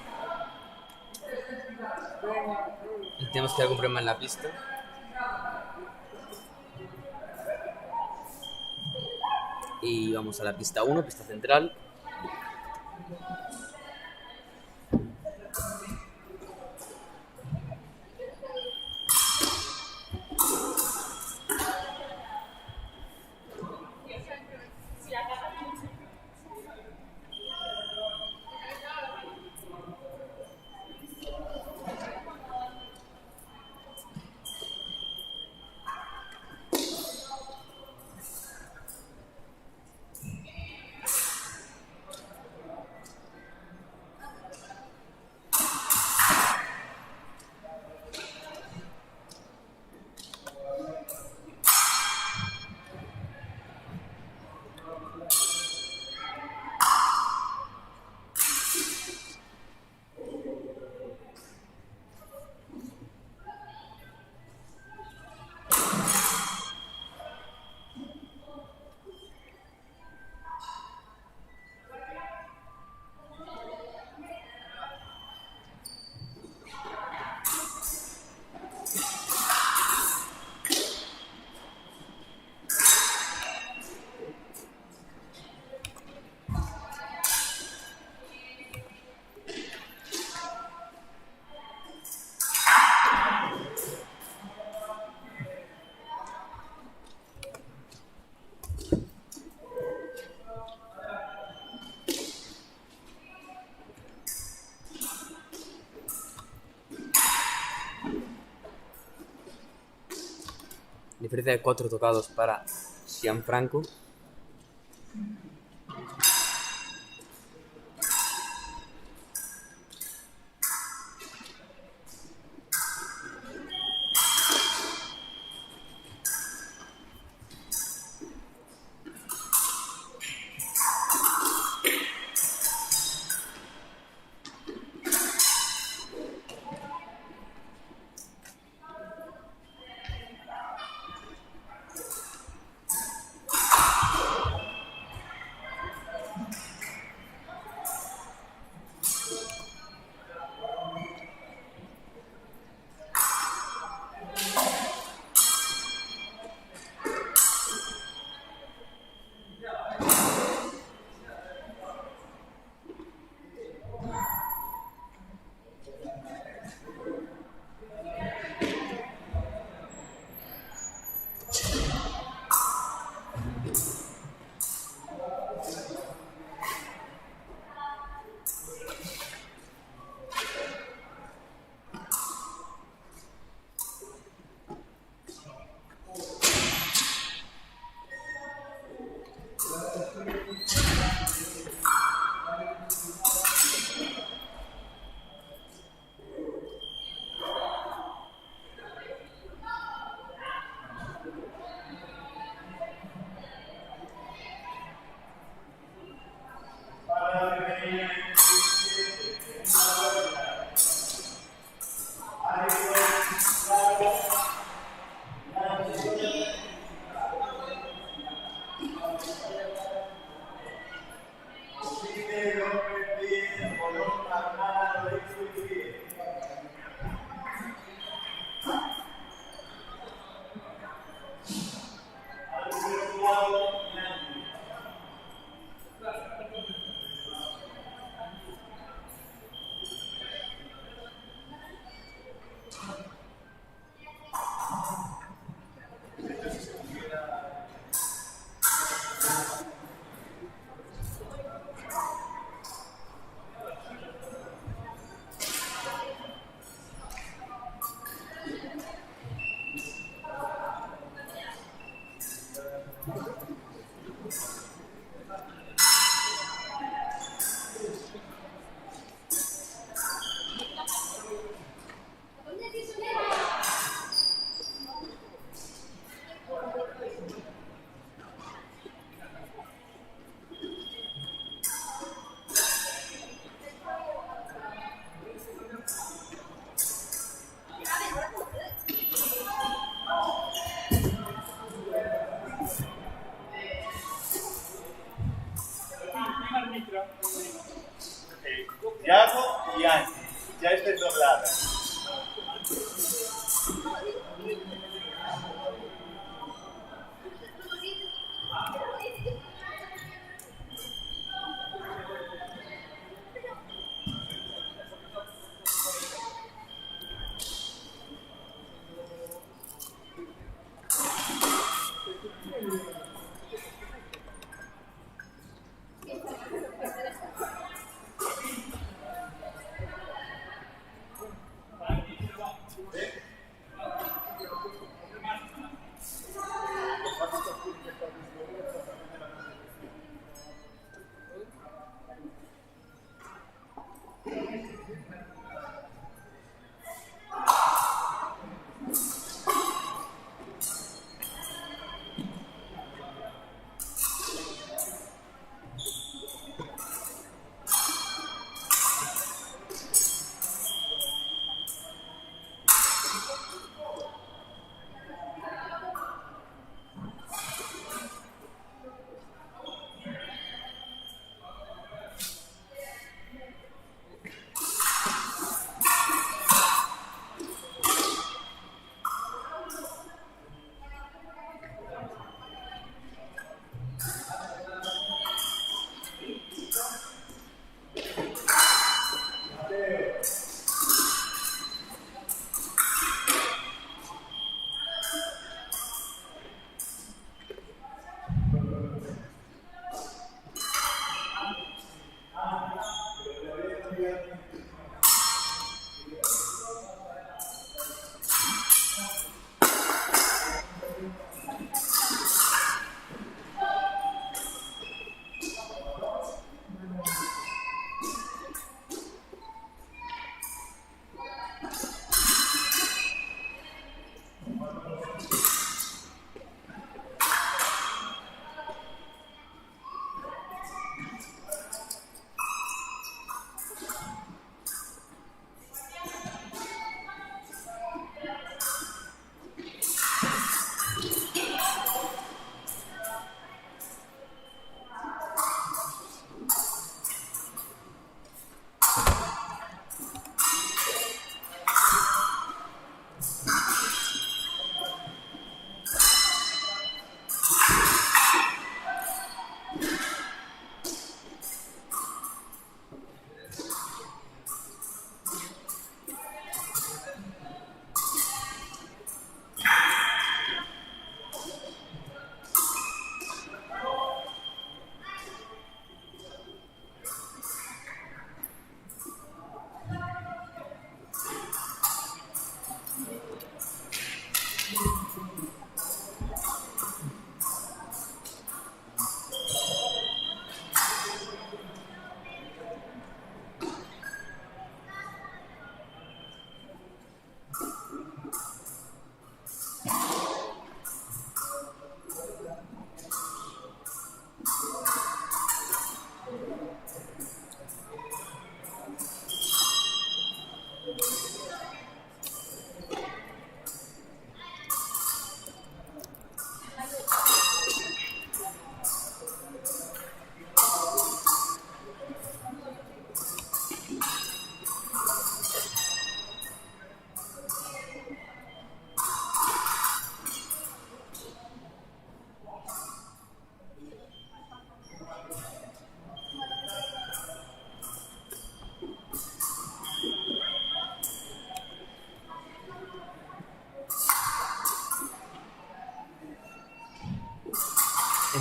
Y tenemos que algún problema en la pista. Y vamos a la pista 1, pista central. Diferencia de 4 tocados para Gianfranco. Yago y Angie. Ya estáis dobladas.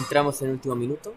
Entramos en el último minuto.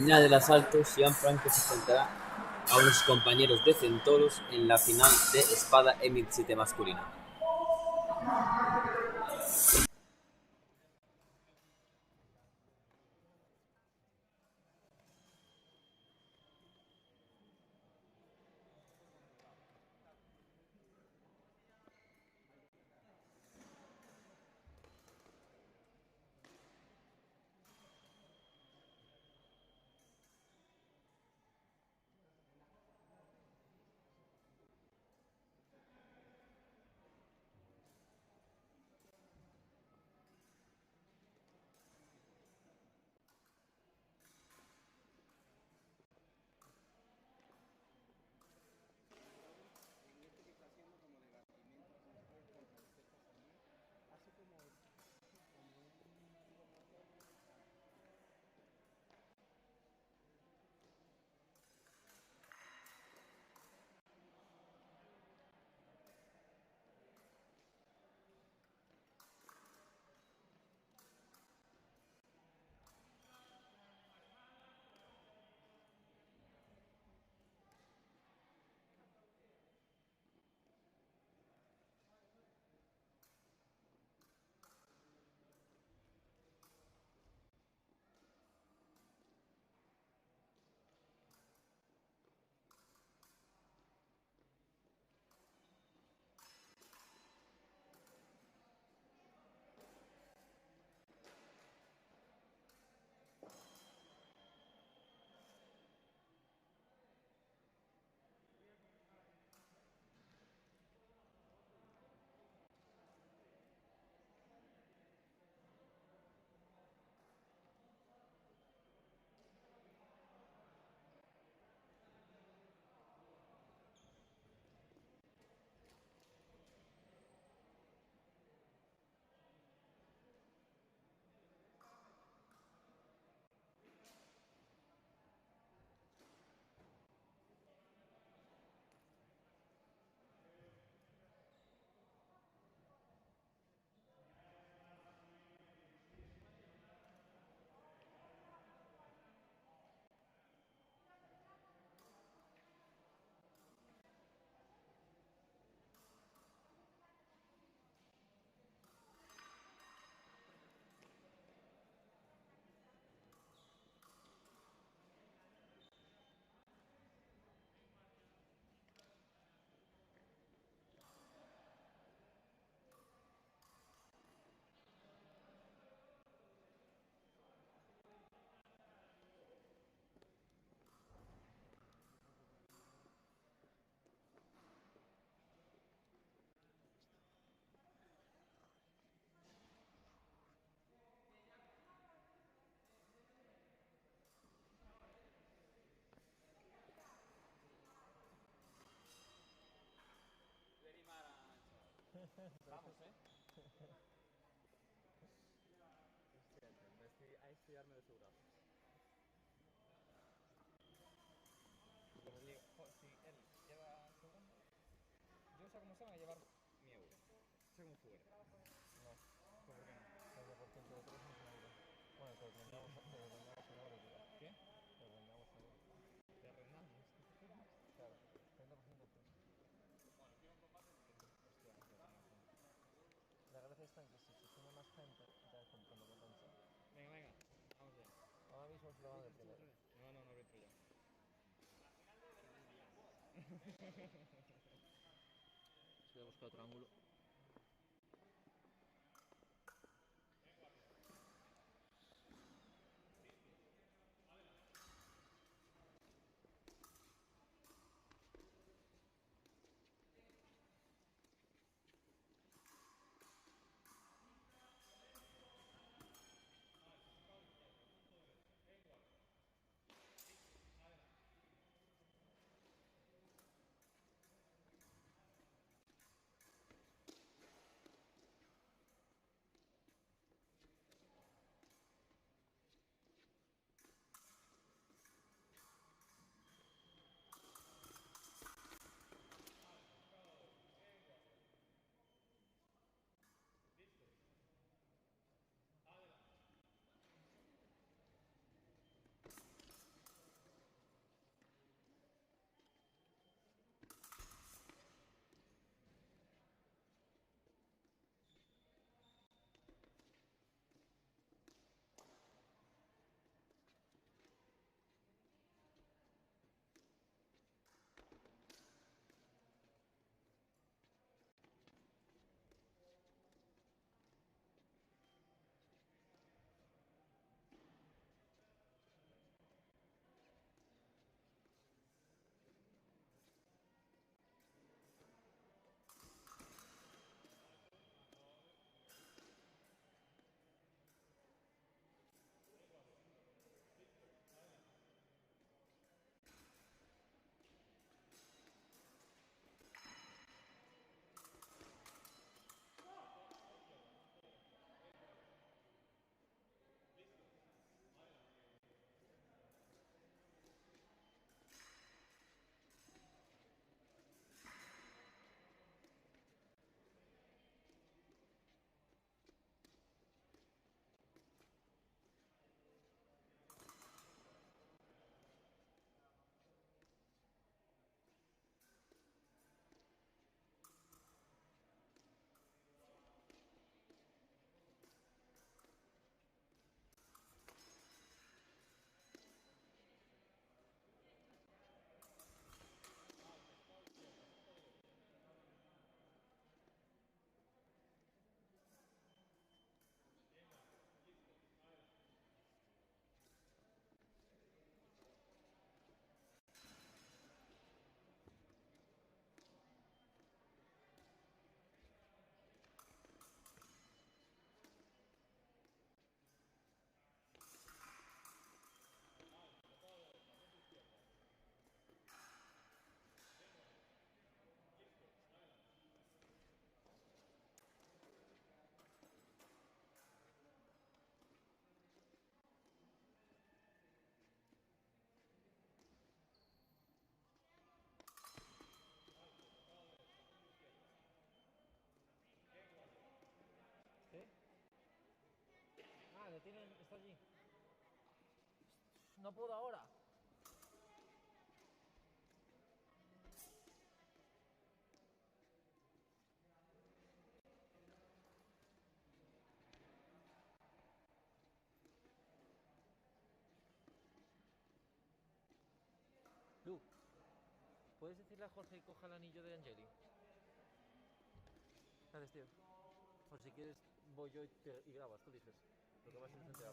final del asalto, Xian Franco se enfrentará a unos compañeros de Centauros en la final de Espada M7 masculina. Vamos, ¿eh? A estudiarme de seguro. Si él lleva segundo, yo sé cómo se van a llevar mi euro. Según fuera. No. ¿Por qué no? Porque por 103 no es un euro. Bueno, te vendamos un euro, tío. ¿Qué? Te vendamos un euro. ¿Te arrendamos? Claro, 30% tú. Hostia, no sé, La gracia está en que si se suma más gente, ya es cuando compensa. Venga, venga. Vamos bien. Ahora mismo se lo van de primero. No, no entro yo. Se voy a buscar otro ángulo. tienen, está allí. No puedo ahora. Lu, ¿puedes decirle a Jorge que coja el anillo de Angeli? Gracias, tío. O si quieres, voy yo y grabas, tú dices. Lo que va a ser frente a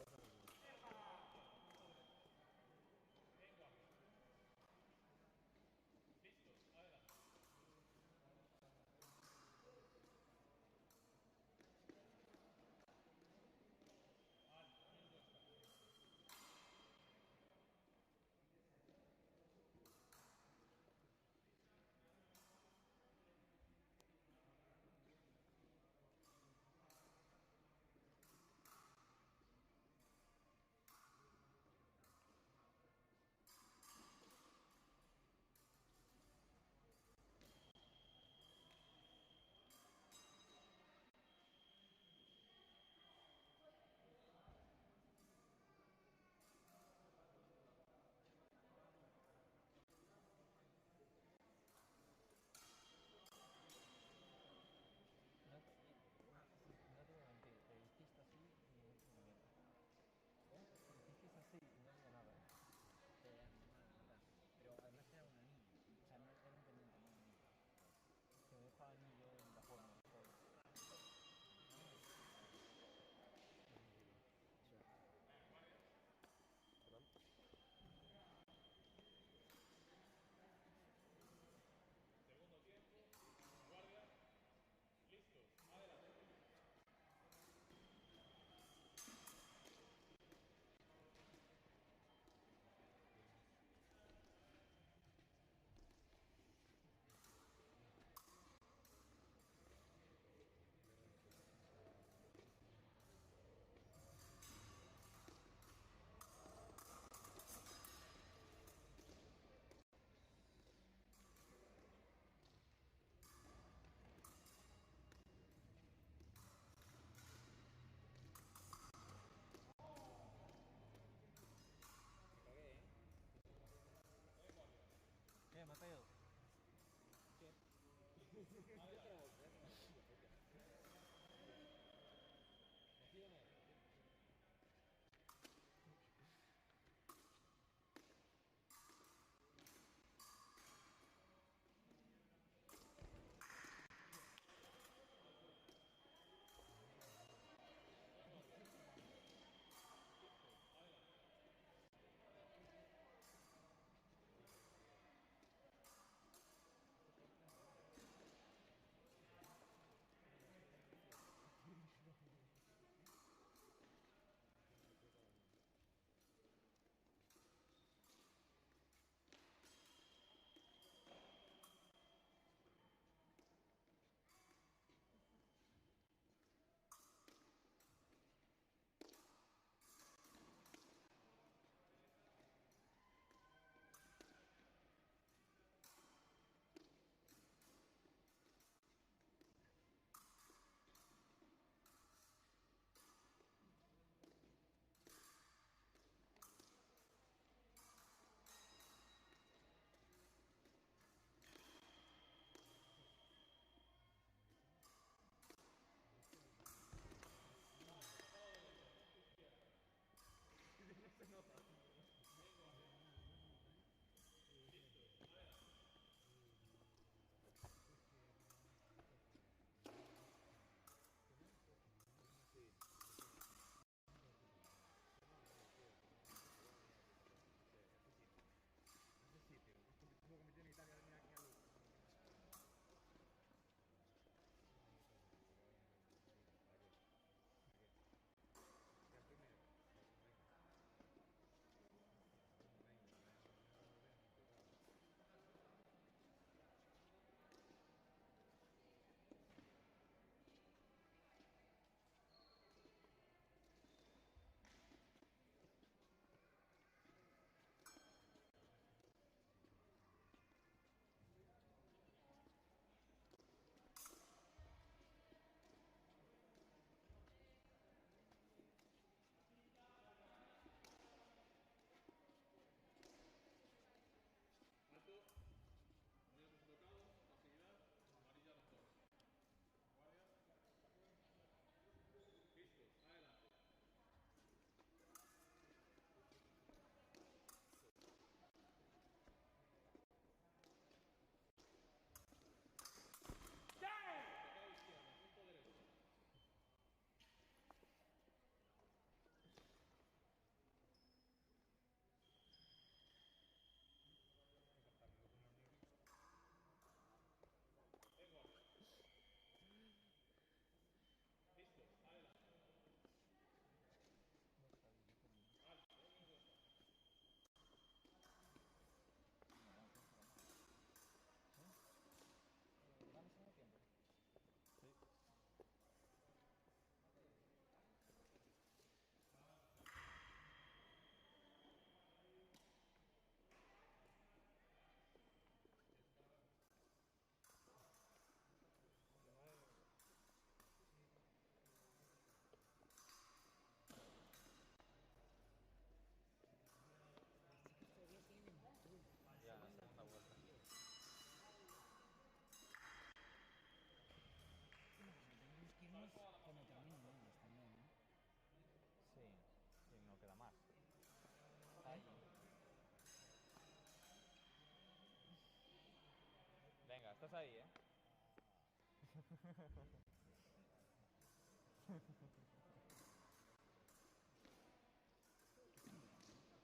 Estás ahí, ¿eh?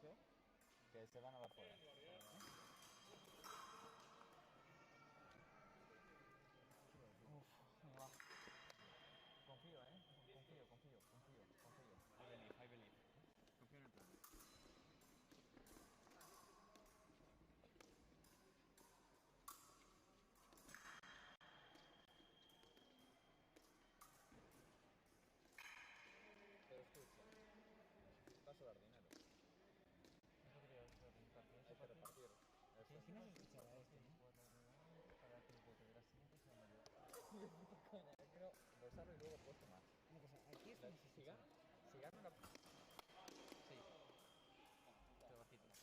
¿Qué? Que se van a dar fuera. Uf, va. Confío, confío. I believe. Confío en el plan. Pero escucha, va a sobrar dinero. Eso quería preguntarte. Hay que repartir. ¿Quién has escuchado a este, no? Para que el bote de la siguiente sea mayor. Ni puta coña, yo quiero bolsarlo y luego puesto más. Una cosa, aquí es donde se Si gano, si gano una... Sí. Pero bajito.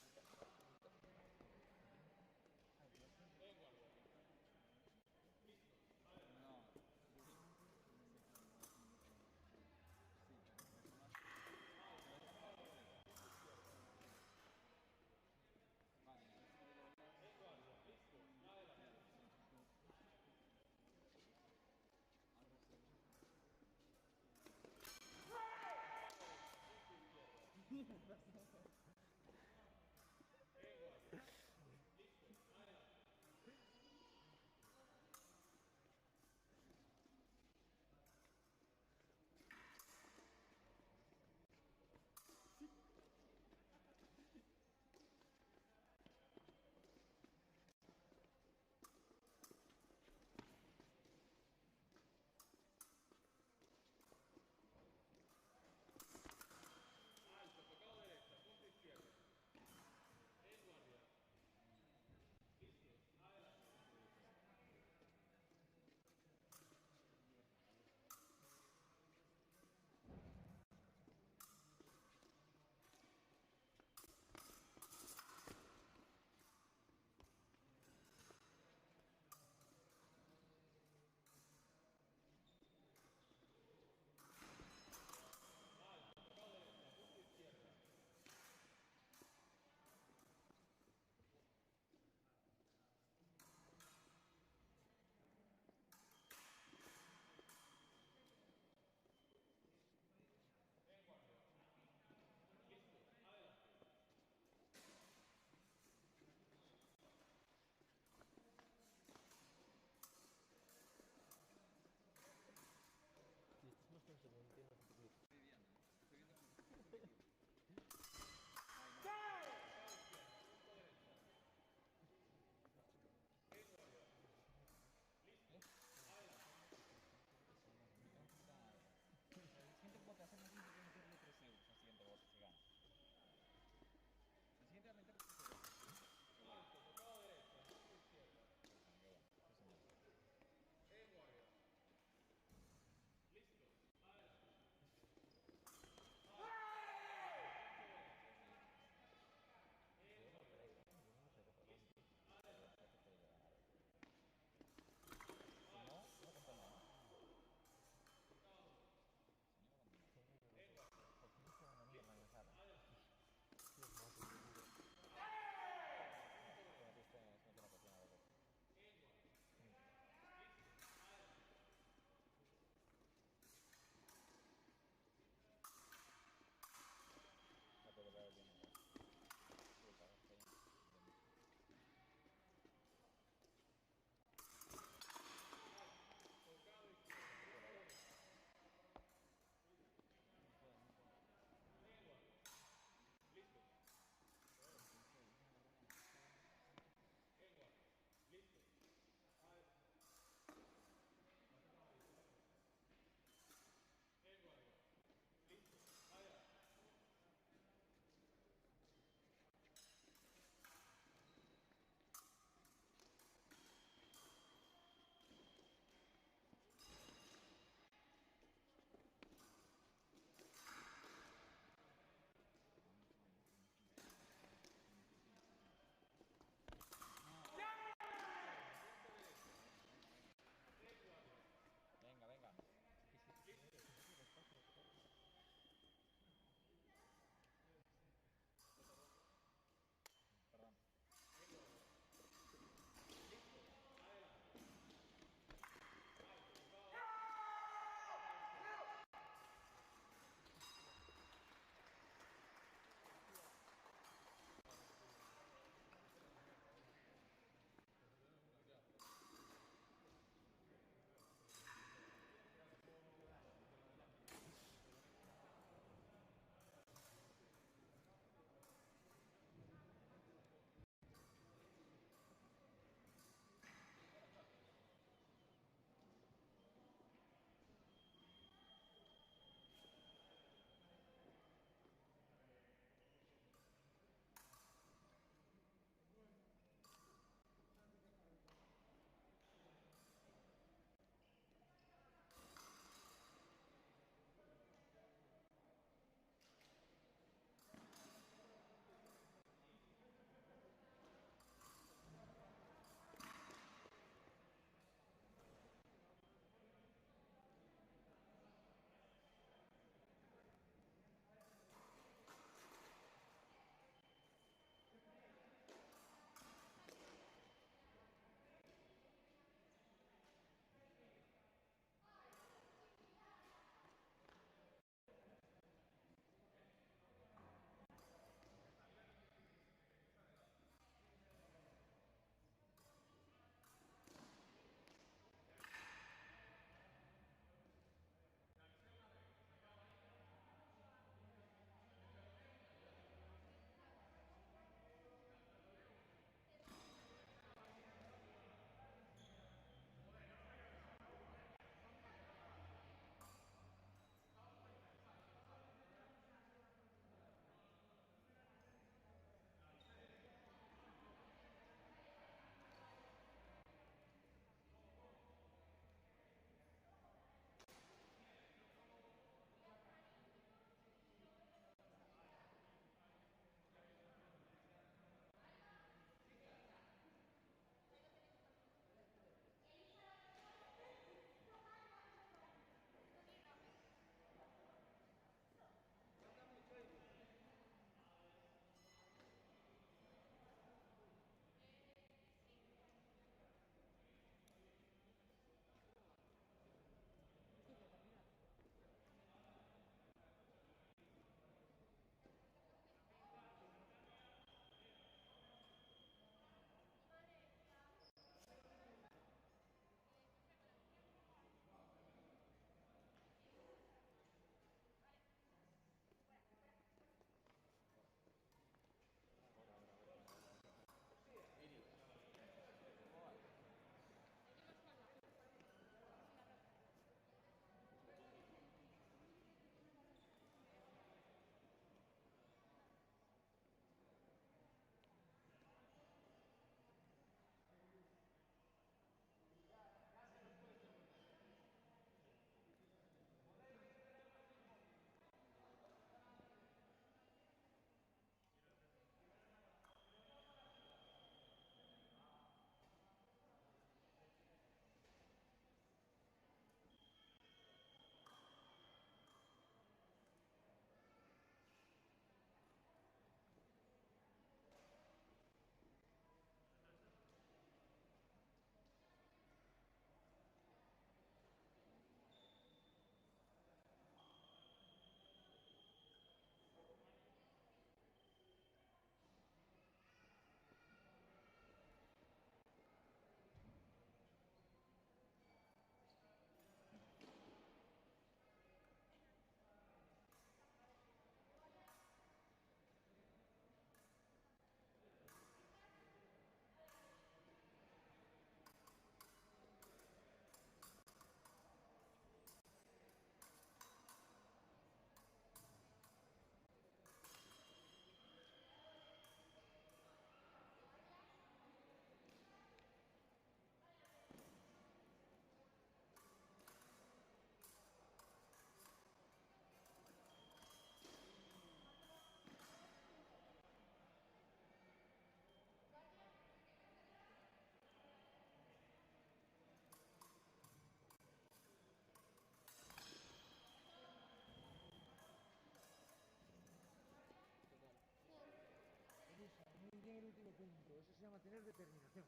Eso se llama tener determinación.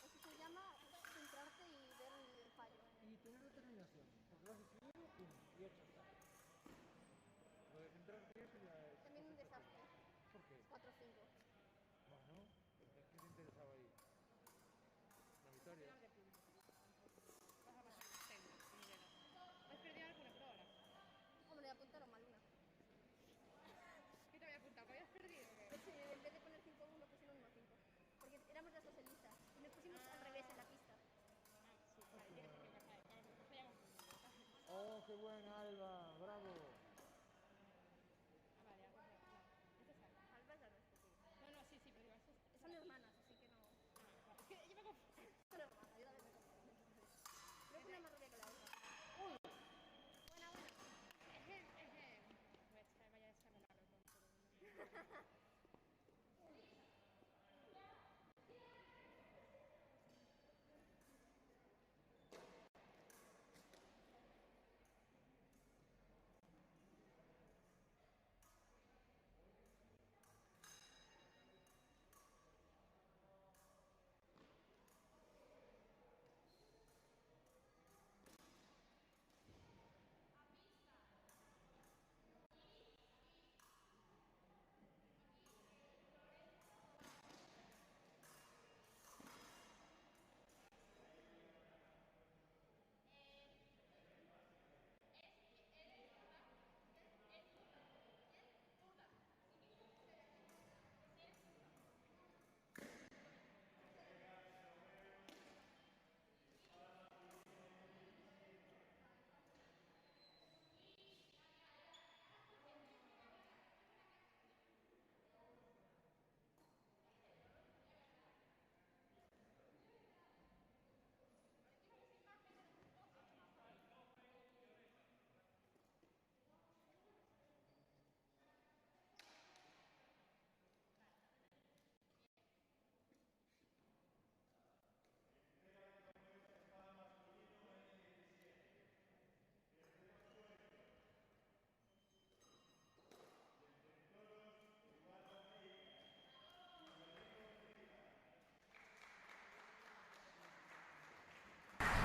Eso se llama centrarte y ver el fallo. Y tener determinación. Porque lo has decidido, pum, y hecho está. Lo de centrarte eso ya es... También un desastre. ¿Por qué? 4-5. Bueno, ¿qué te interesaba ahí? La victoria. Vas a pasar pena, si llegas. ¿Has perdido alguna por ahora? Hombre, apuntaron mal una. ¿Qué te había apuntado? ¿Que habías perdido o qué? Pues en vez de poner 5-1 pusieron 1-5. Porque éramos las dos en lista. Y nos pusimos al revés en la pista. Ah, sí, vale, tienes que pasar. Claro, nosotros fallamos un poquito. ¡Oh, qué buena, Alba! ¡Bravo! Ah, vale, algo claro. Esto es algo. Alba es la nuestra, sí. No, no, sí, sí, pero digo, esto es... Son hermanas, así que no. Ah, vale. Es que yo me confundo. Son hermanas, yo también me confundo. Creo que una es más rubia que la otra. Buena, buena. Pues vaya desarrollado con todo el mundo.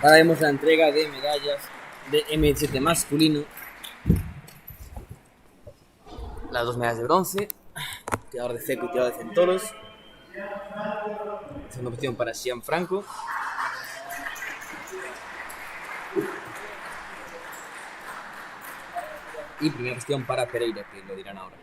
Ahora vemos la entrega de medallas de M7 masculino. Las dos medallas de bronce, tirador de seco y tirador de centolos. Segunda posición para Xian Franco. Y primera posición para Pereira, que lo dirán ahora.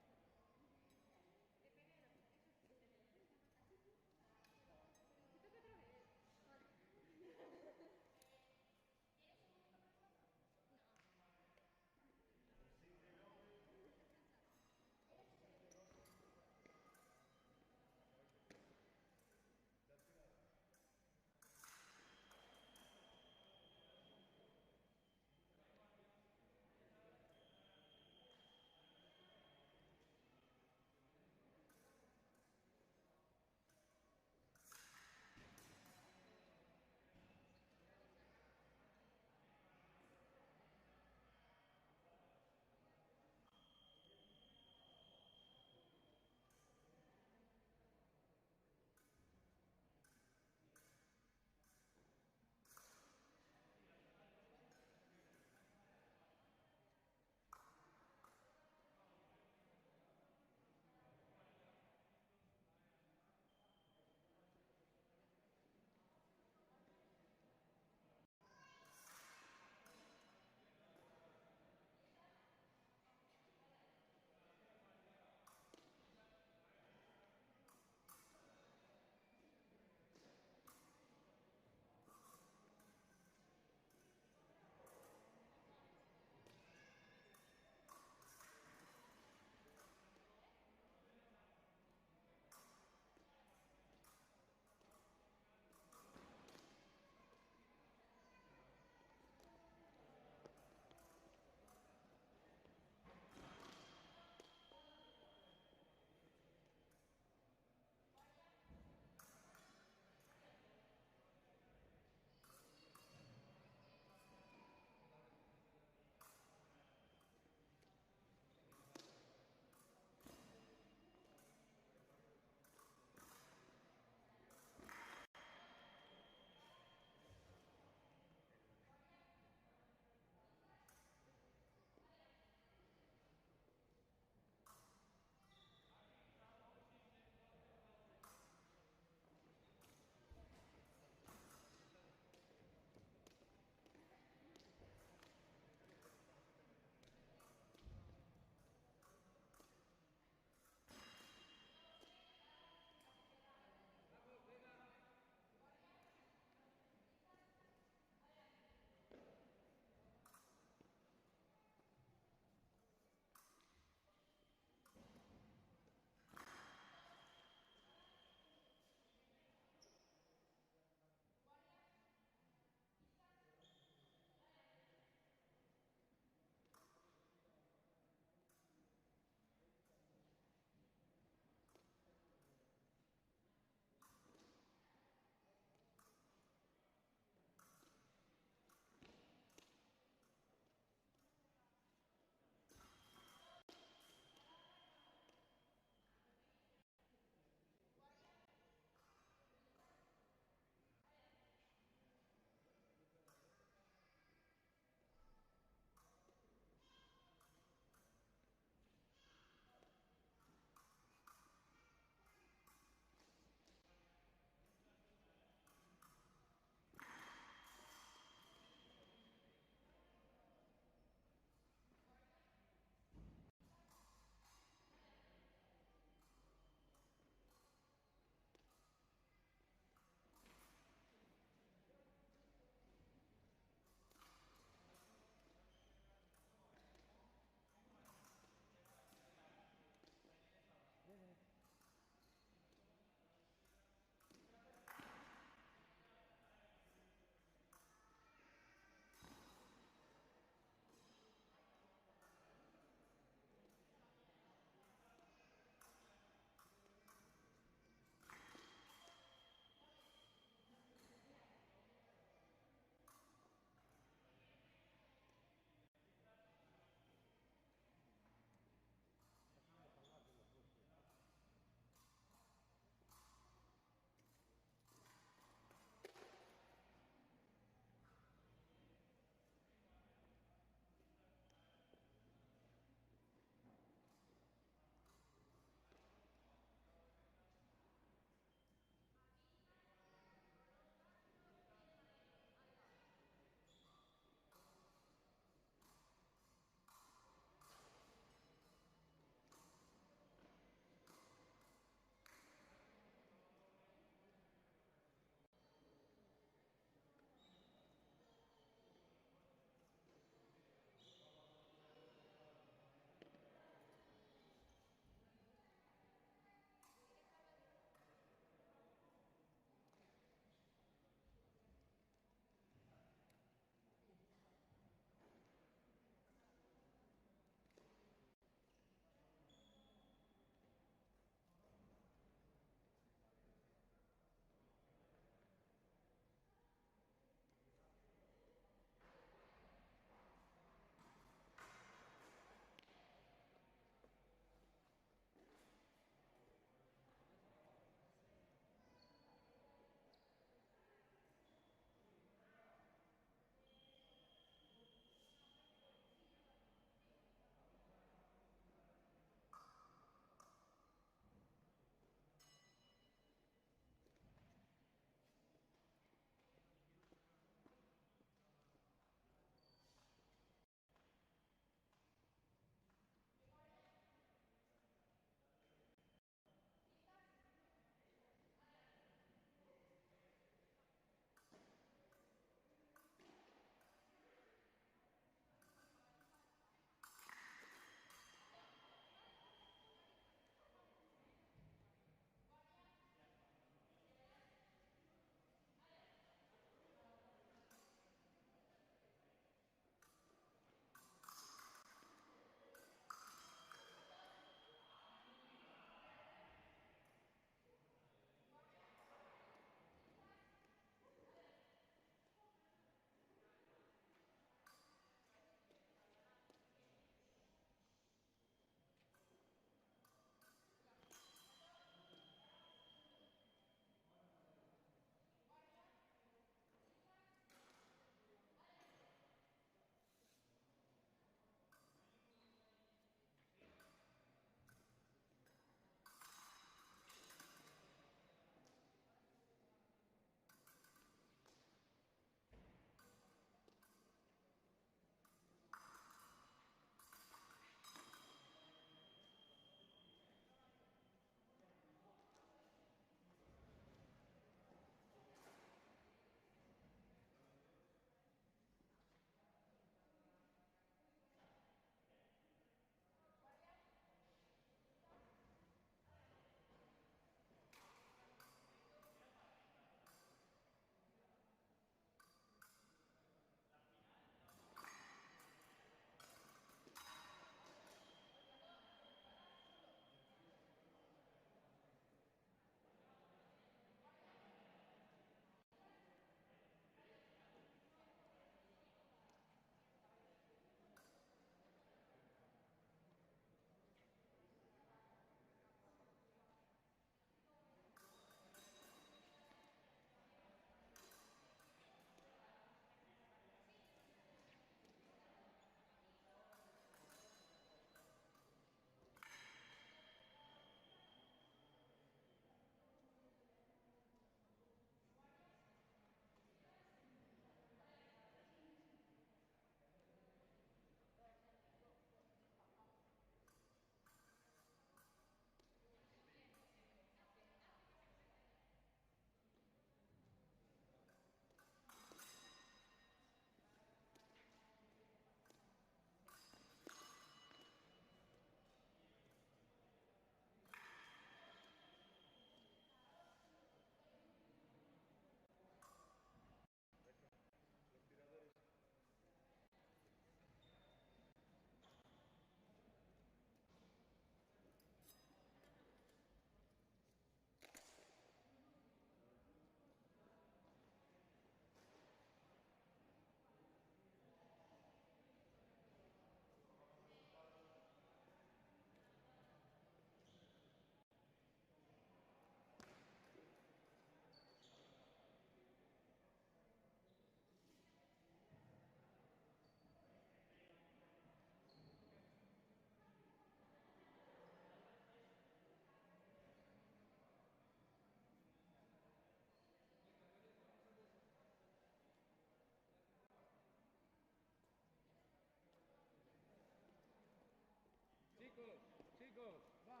chicos, chicos, va.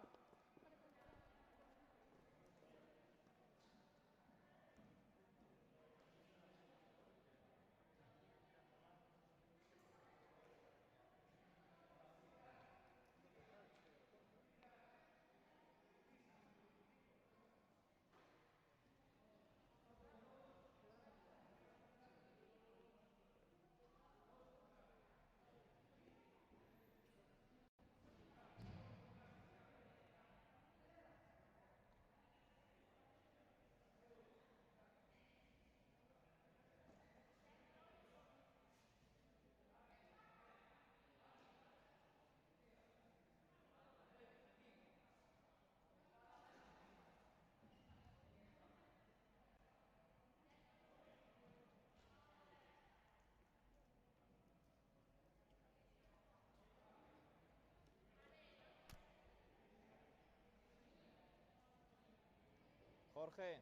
Jorge,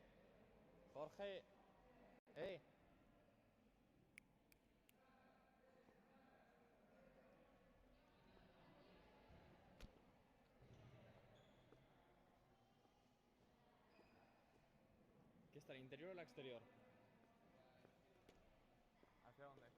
Jorge, ¡eh! ¿Qué está, el interior o el exterior? ¿Hacia dónde?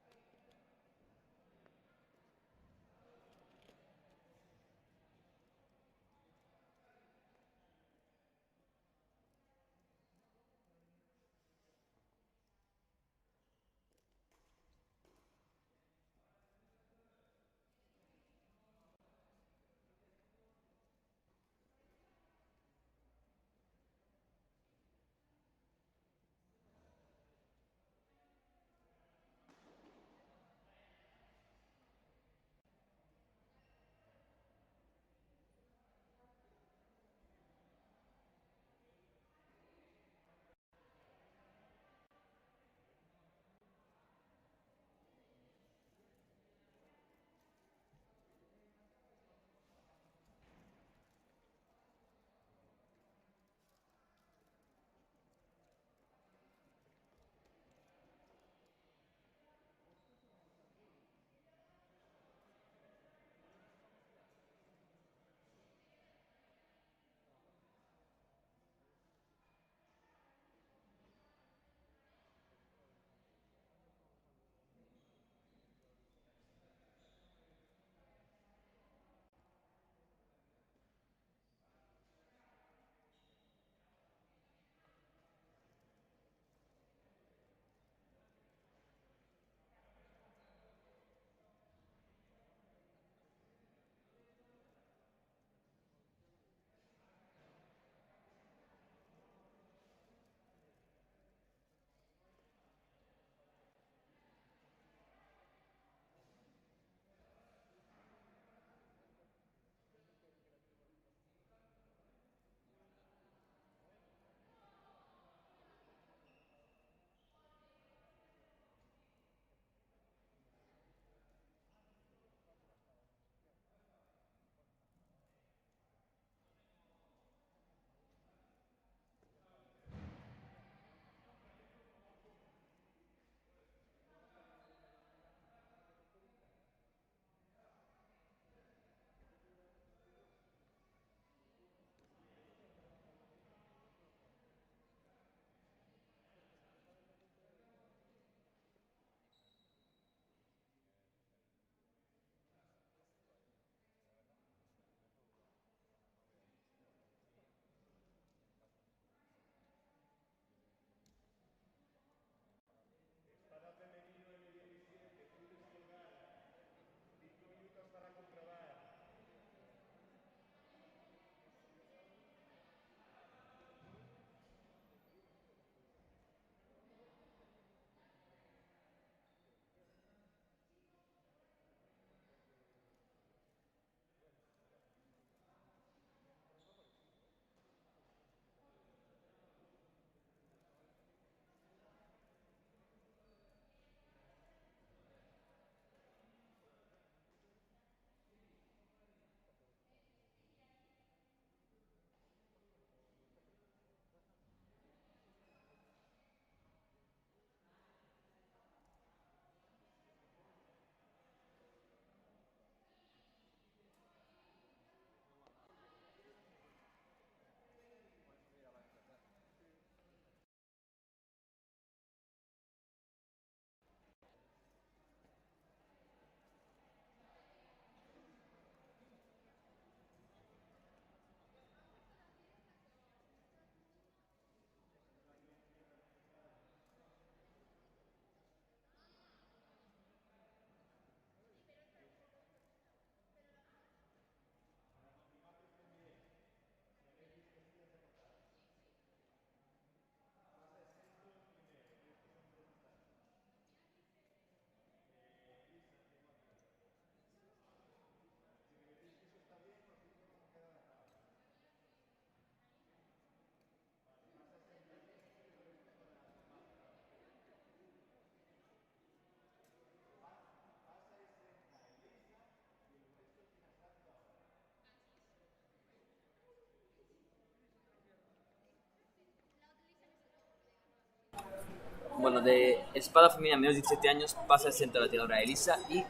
Bueno, de espada femenina menos de 17 años pasa el centro de la tiradora Elisa y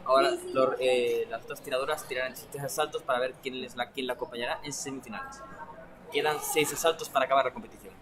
ahora las otras tiradoras tirarán 7 asaltos para ver quién la acompañará en semifinales. Quedan 6 asaltos para acabar la competición.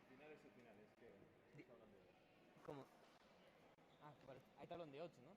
Finales y finales, que estamos hablando de. ¿Cómo? Ah, vale. Hay talón de 8, ¿no?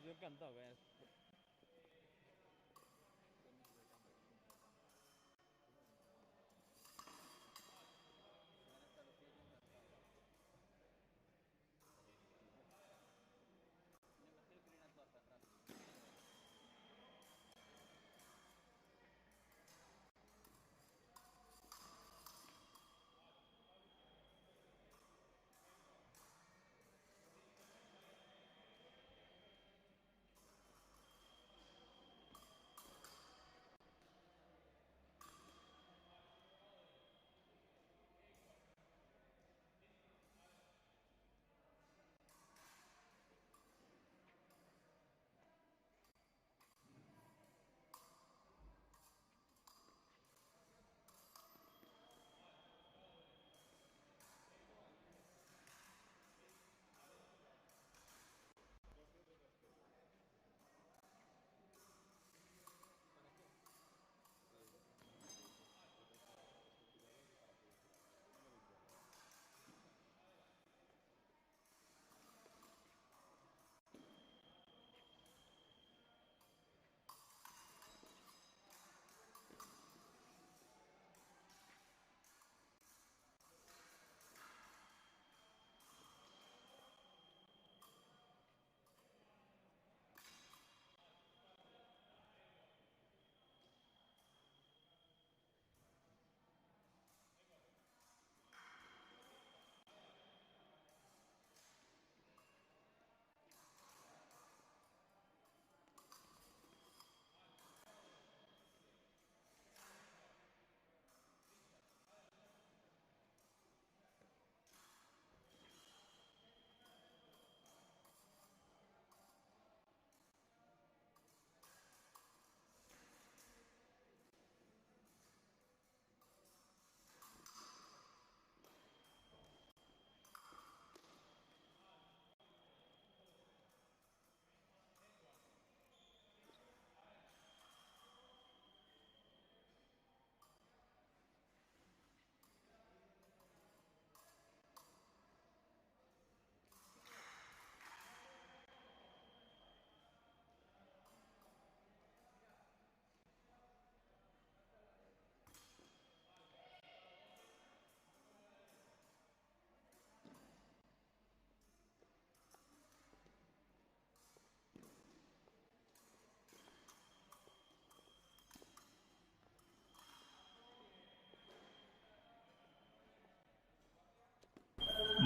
Yo encantado,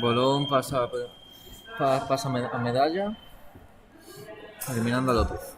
Bolón pasa a medalla, eliminando a López.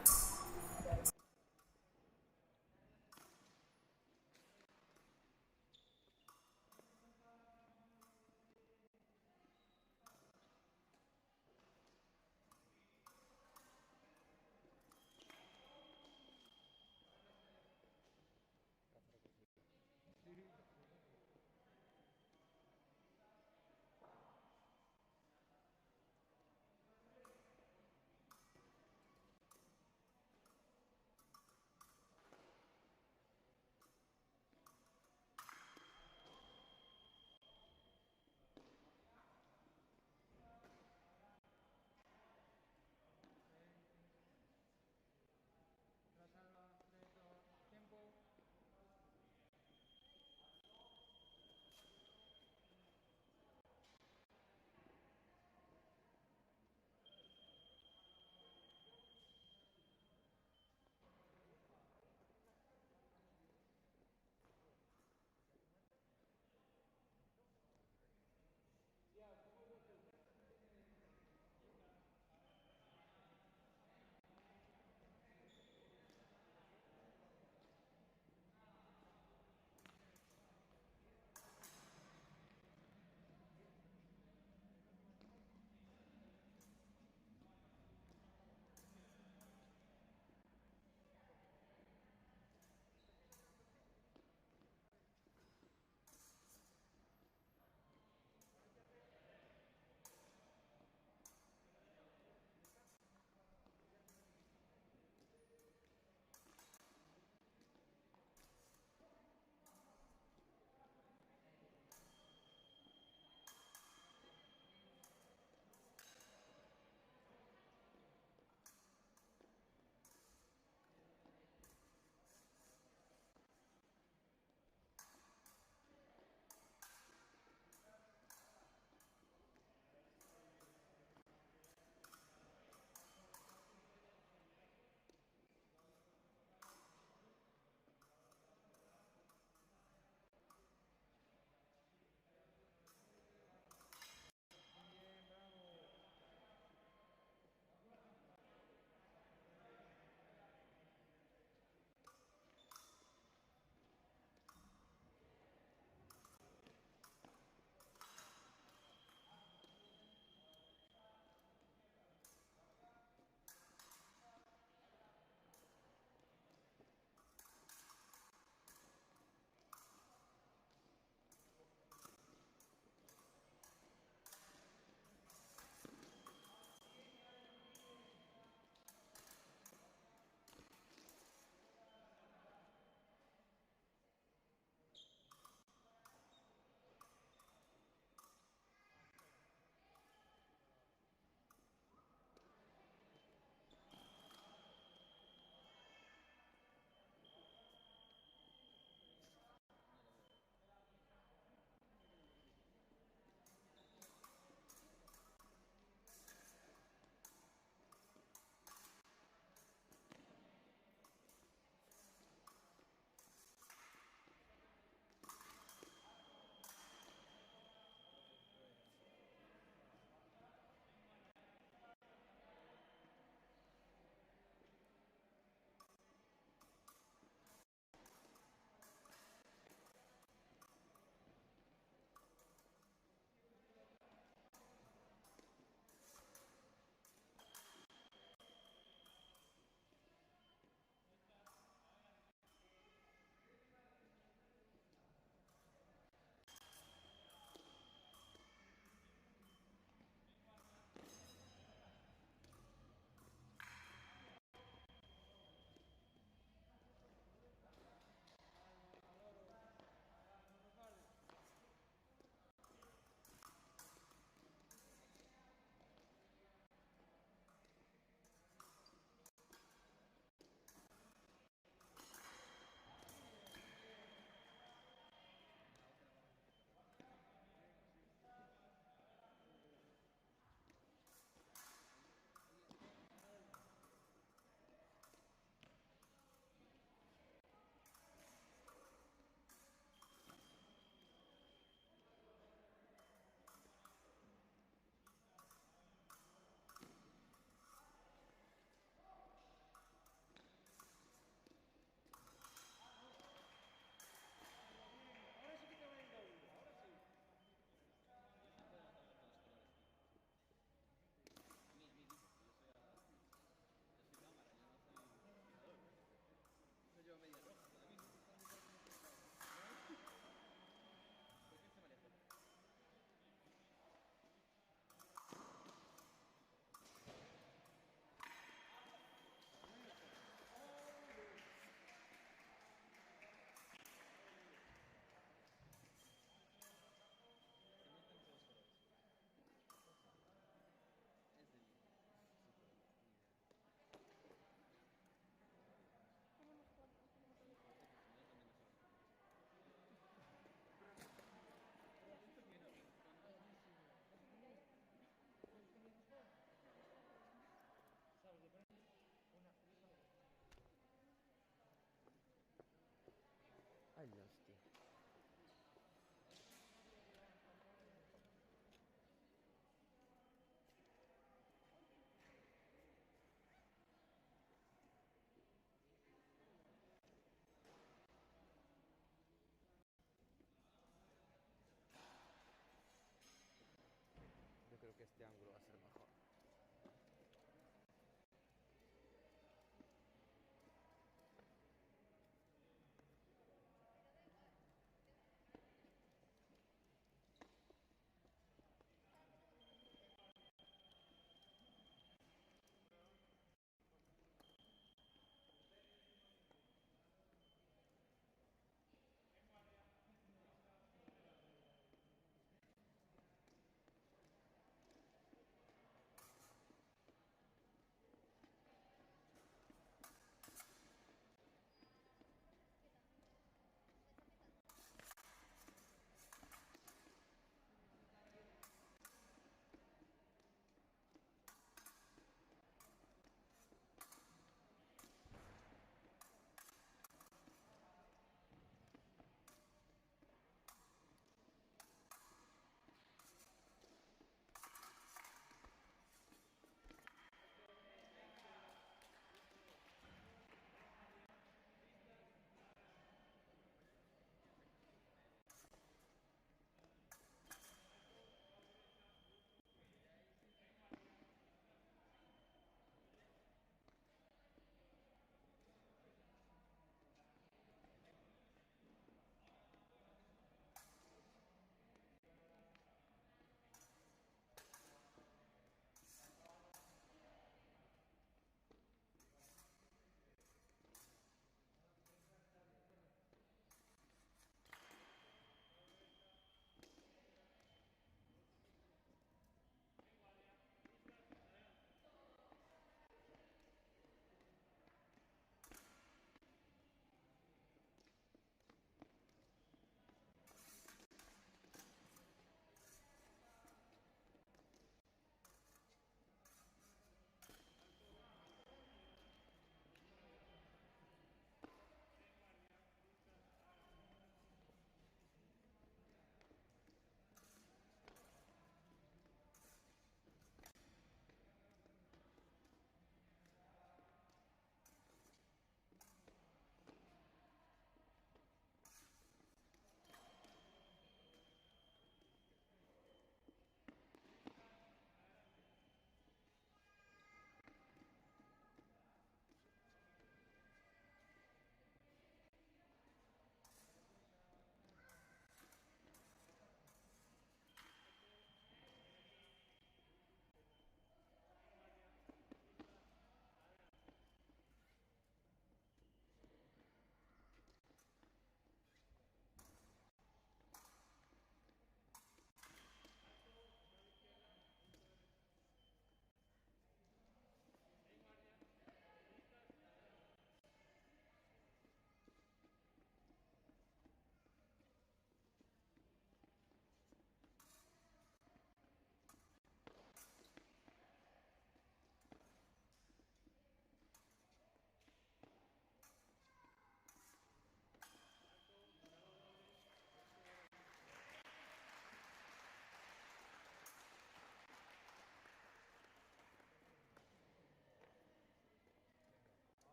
este ángulo va a ser mejor.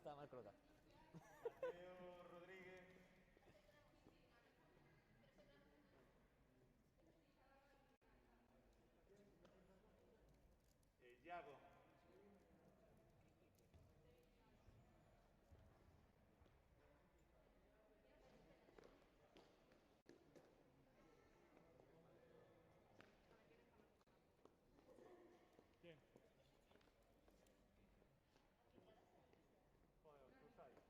Está mal colocado. Mateo Rodríguez. Yago. ¿Quién? Joder, tú sabes.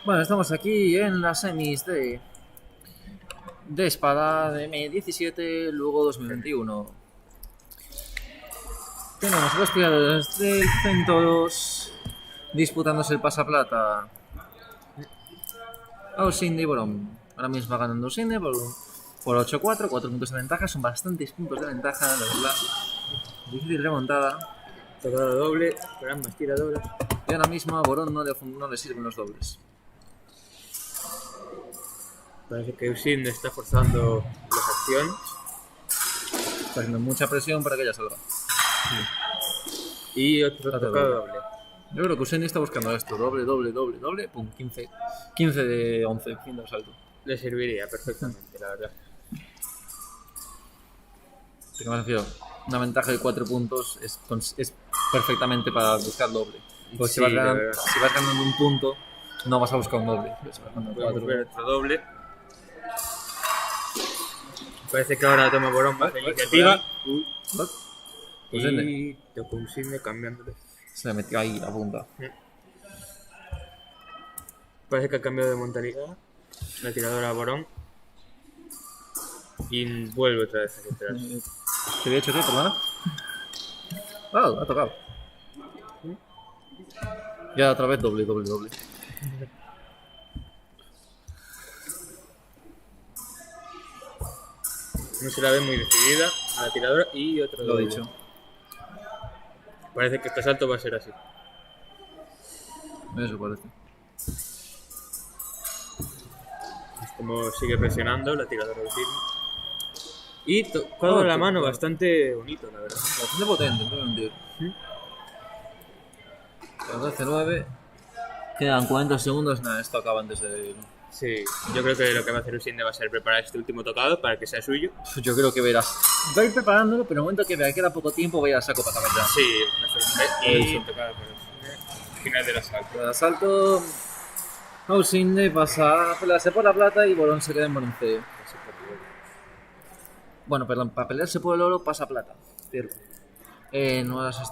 Bueno, estamos aquí en las semis de espada de M17, luego 2021. Tenemos los tiradores del 102 disputándose el pasaplata. Ausinde y Borón. Ahora mismo va ganando Ausinde por 8-4, 4 puntos de ventaja. Son bastantes puntos de ventaja, la verdad. Difícil remontada. Tocado doble, pero ambas tiradoras. Y ahora mismo a Borón no le sirven los dobles. Parece que Usin está forzando las acciones. Está haciendo mucha presión para que ella salga. Y otro Otro tocado doble. doble. Yo creo que Usain está buscando esto. Doble. Pum, 15 de 11. Fin de salto. Le serviría perfectamente, la verdad. ¿Qué me refiero? Una ventaja de 4 puntos es perfectamente para buscar doble. Pues Sí, si vas la verdad. ganando un punto, no vas a buscar un doble. Si vas ganando Podemos 4. ver otro doble. Parece que ahora toma Borón más la iniciativa. Y tocó Usin cambiándole. Se le metió ahí la punta. Parece que ha cambiado de montaña la tiradora a Borón. Y vuelve otra vez a atrás. ¿Qué había hecho qué, perdona? Ah, ha tocado. Ya otra vez doble. No se la ve muy decidida a la tiradora y otro Lo he doble. dicho. Parece que este salto va a ser así. Eso parece. Es como sigue presionando la tiradora de firme. Y tocado a la mano bastante bonito, la verdad. Bastante potente, no voy a mentir. 12-9. Quedan 40 segundos. Nada, esto acaba antes de... Sí, yo creo que lo que va a hacer Usinde va a ser preparar este último tocado para que sea suyo. Yo creo que verás. Va a ir preparándolo, pero en el momento que vea que queda poco tiempo, voy a ir al saco para acabar ya. Sí, y tocado por Usinde. Final del asalto. El asalto. Ausinde pasa a pelearse por la plata y Borón se queda en bronce. Bueno, perdón, para pelearse por el oro pasa plata. Cierto. Ahora se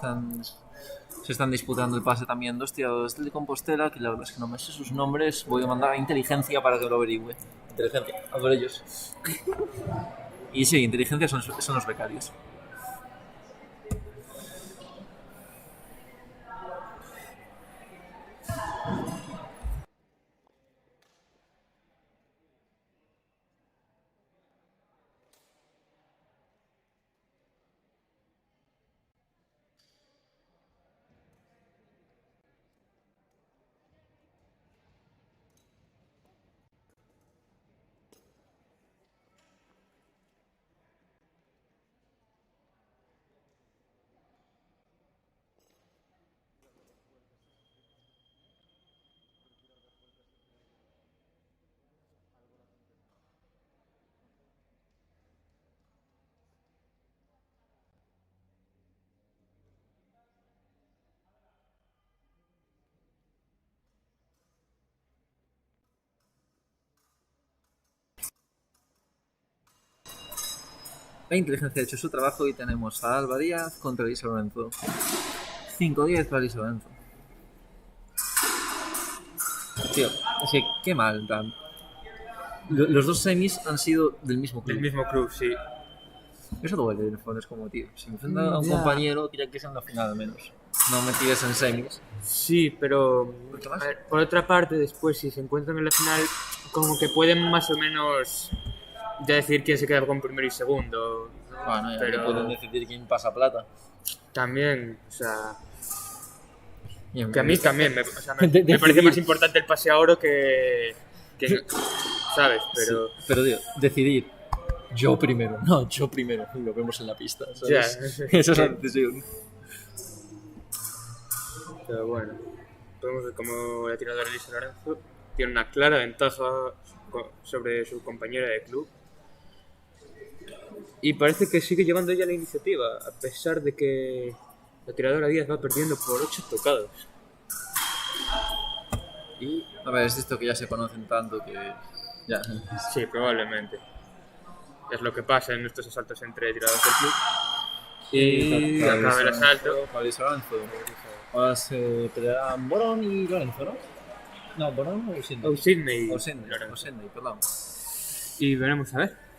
están disputando el pase también dos tiradores de Compostela, que la verdad es que no me sé sus nombres. Voy a mandar a inteligencia para que lo averigüe. Inteligencia, a ver ellos. Y sí, inteligencia son los becarios. La inteligencia ha hecho su trabajo y tenemos a Alba Díaz contra Elisa Lorenzo. 5-10 para Elisa Lorenzo. Tío, es que qué mal, Dan. Los dos semis han sido del mismo club. Del mismo club, sí. Eso duele, en el fondo es como, tío. Si me enfrenta a un compañero, tira que sea en la final al menos. No me tires en semis. Sí, pero a ver, por otra parte, después si se encuentran en la final, como que pueden más o menos ya decir quién se queda con primero y segundo. Bueno, ya pero pueden decidir quién pasa plata. también, o sea, Y en- que a mí también me parece decidir. más importante el pase a oro que ¿sabes? Pero Sí, pero tío, decidir yo primero. No, yo primero. Y lo vemos en la pista, ya, ¿sabes? Esa es la decisión. pero bueno, podemos ver como la tiradora Elisa Lorenzo tiene una clara ventaja sobre su compañera de club. Y parece que sigue llevando ella la iniciativa, a pesar de que la tiradora Díaz va perdiendo por 8 tocados. Y A ver, es esto que ya se conocen tanto que... Ya. sí, probablemente. Es lo que pasa en estos asaltos entre tiradores del club. Y acaba el asalto. Para Elisa Lorenzo. Ahora se pelearán Borón y Lorenzo, ¿no? No, Borón o Sydney. O Sydney. O Sydney, Claro. o Sydney, perdón. Y veremos a ver.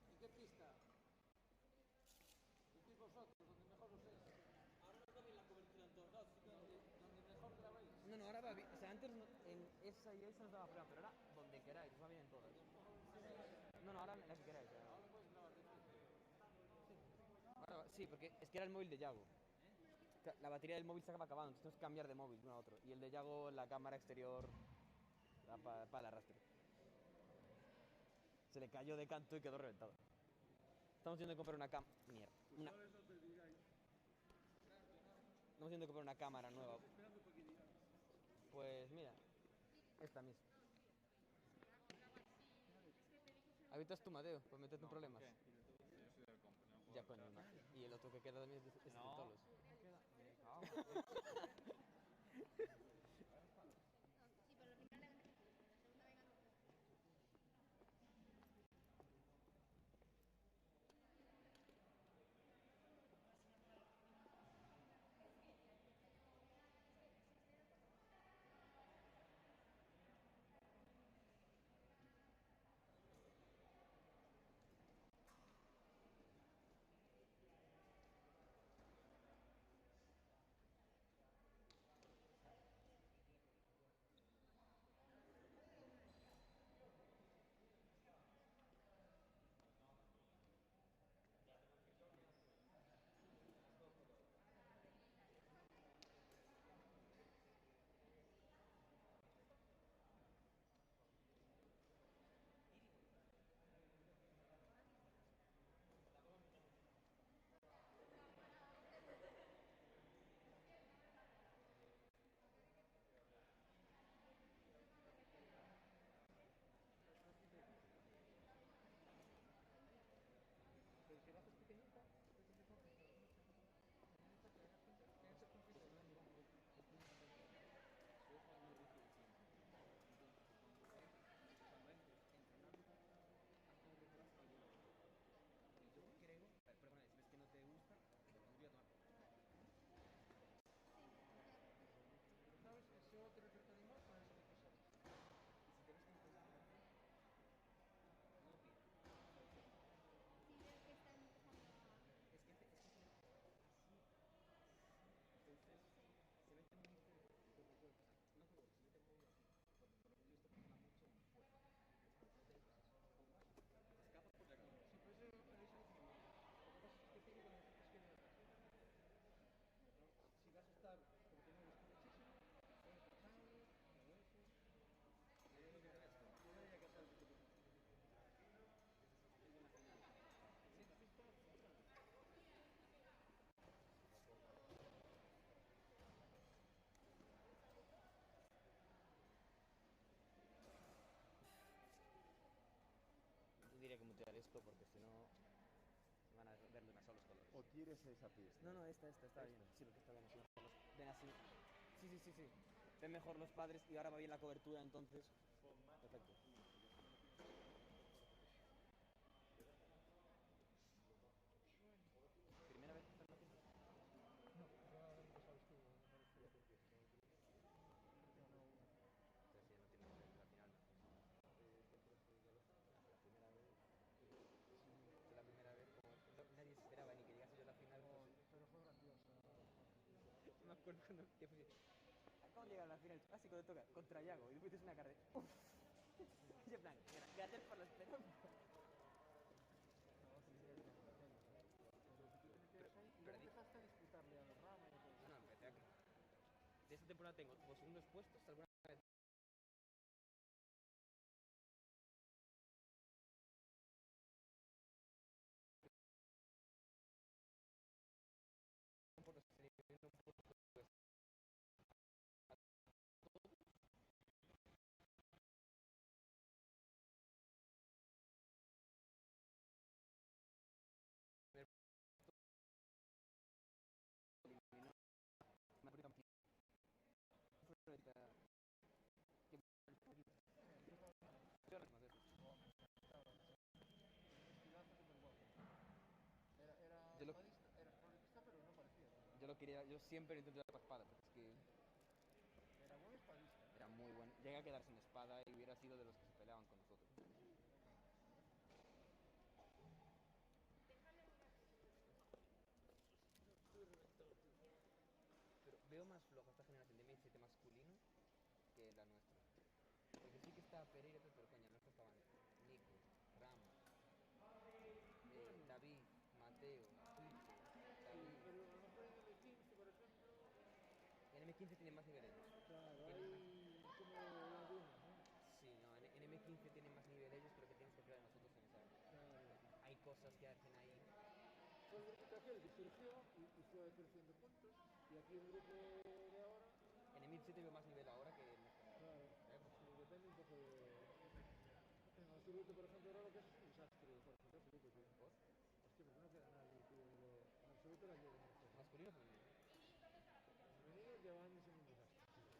¿Y qué pista? ¿Decís vosotros, donde mejor os es? Ahora nos va bien la cobertura en todos lados, donde mejor grabáis. No, ahora va bien. O sea, antes en esa y esa nos daba prueba, pero ahora donde queráis, os va bien en todas. No, ahora en la que queráis. Ahora puedes grabar de aquí. Sí, porque es que era el móvil de Yago. La batería del móvil se acaba acabando, entonces tenemos que cambiar de móvil de uno a otro. Y el de Yago, la cámara exterior para el arrastre. Se le cayó de canto y quedó reventado. Estamos yendo a comprar una cámara. Mierda. Estamos yendo a comprar una cámara nueva. Pues mira, esta misma. ¿Habitas tú, Mateo? Pues meterte en problemas. Ya, coño, y el otro que queda también es de Tolos. Yo diría que mutear esto porque si no van a verlo demasiado los colores. ¿O quieres esa pista? No, esta está bien. Sí, porque está bien así. Ven así. Sí. Ven mejor los padres y ahora va bien la cobertura, entonces. Perfecto. ¿Primera vez que estás haciendo? No, ya sabes tú, me refiero porque ya no. Entonces ya no tiene que ser la final. La primera vez. La primera vez, como nadie esperaba ni que llegase yo a la final. Pero fue grandiosa. Me acuerdo cuando te fui. Acabo de llegar a la final, así cuando toca contra Yago y después es una cara de. Uff. Y en plan, gracias por la esperanza. Pero empezaste a disputarle a los Ramos. No, empecé a. De esta temporada tengo los segundos puestos, alguna vez por los yo siempre intento llevar la espada, porque es que Era buen espadista. era muy bueno. Llegué a quedar sin espada y hubiera sido de los que se peleaban con nosotros. Déjale una Pero veo más floja esta generación de M7 masculino que la nuestra. Porque sí que está Pereira, pero coño, nuestra estaban Nico, Rama, David, Mateo, Quique, David. Pero a lo mejor en M15, por ejemplo, En M15 tienen más niveles. claro, Tienen más... hay como lagunas, ¿no? Sí, no, en M15 tienen más nivel ellos, pero que tienes que crear nosotros en esa área. Claro. Hay cosas que hacen ahí. Fue el grupo aquel que surgió y fue creciendo puntos. Y aquí el grupo de ahora, En M7 veo más nivel ahora que en esta claro, época. sí, depende un poco de... En Absoluto, por ejemplo, ahora lo que es un desastre, Jorge, en Absoluto, tío. ¿Vos? Hostia, porque no queda nadie, tío, en Absoluto la llevo mejor. Masculino o femenino. Femenino llevan siendo un desastre, tío.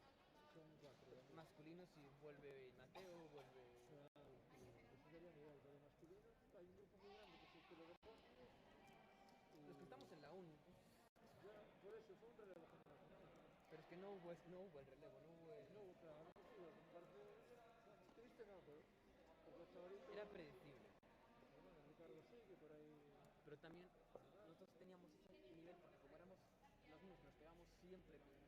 Son 4 de amigos. Masculino si vuelve Mateo, vuelve... Claro, tío, eso sería nivel, pero masculino hay un grupo muy grande que es el que lo repone. Los que estamos en la uni. Ya, por eso fue un relevo generacional. Pero es que no hubo el relevo, no hubo el... No, claro, sí, me parece triste, no, pero porque el chavalito... Era predecible. Pero bueno, Ricardo sí, que por ahí... Pero también nosotros teníamos ese nivel porque como éramos los mismos que nos pegábamos siempre con...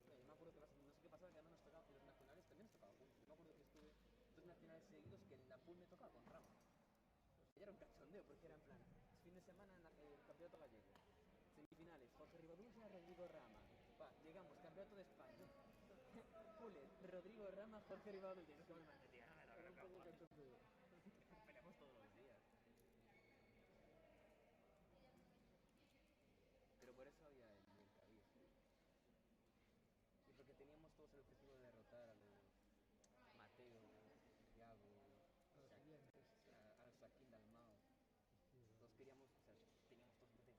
Yo me acuerdo que no sé qué pasaba, que además nos tocaba, los nacionales también nos tocaba juntos. Yo me acuerdo que estuve 2 nacionales seguidos que en la pool me tocaba con Rama. Y era un cachondeo porque era en plan, fin de semana en el campeonato gallego. Semifinales, Jorge Ribadurza, Rodrigo Rama. Llegamos, campeonato de España. Pule, Rodrigo Rama, Jorge Ribadurza. Y nos quedamos en tío, no me Era un poco cachondeo. peleamos todos los días. Pero por eso había el nivel que había. Y porque teníamos todos el objetivo de derrotar a los Mateo, Thiago, A los siguientes. a Shaquín Dalmao. Todos queríamos, o sea, teníamos todos el objetivo de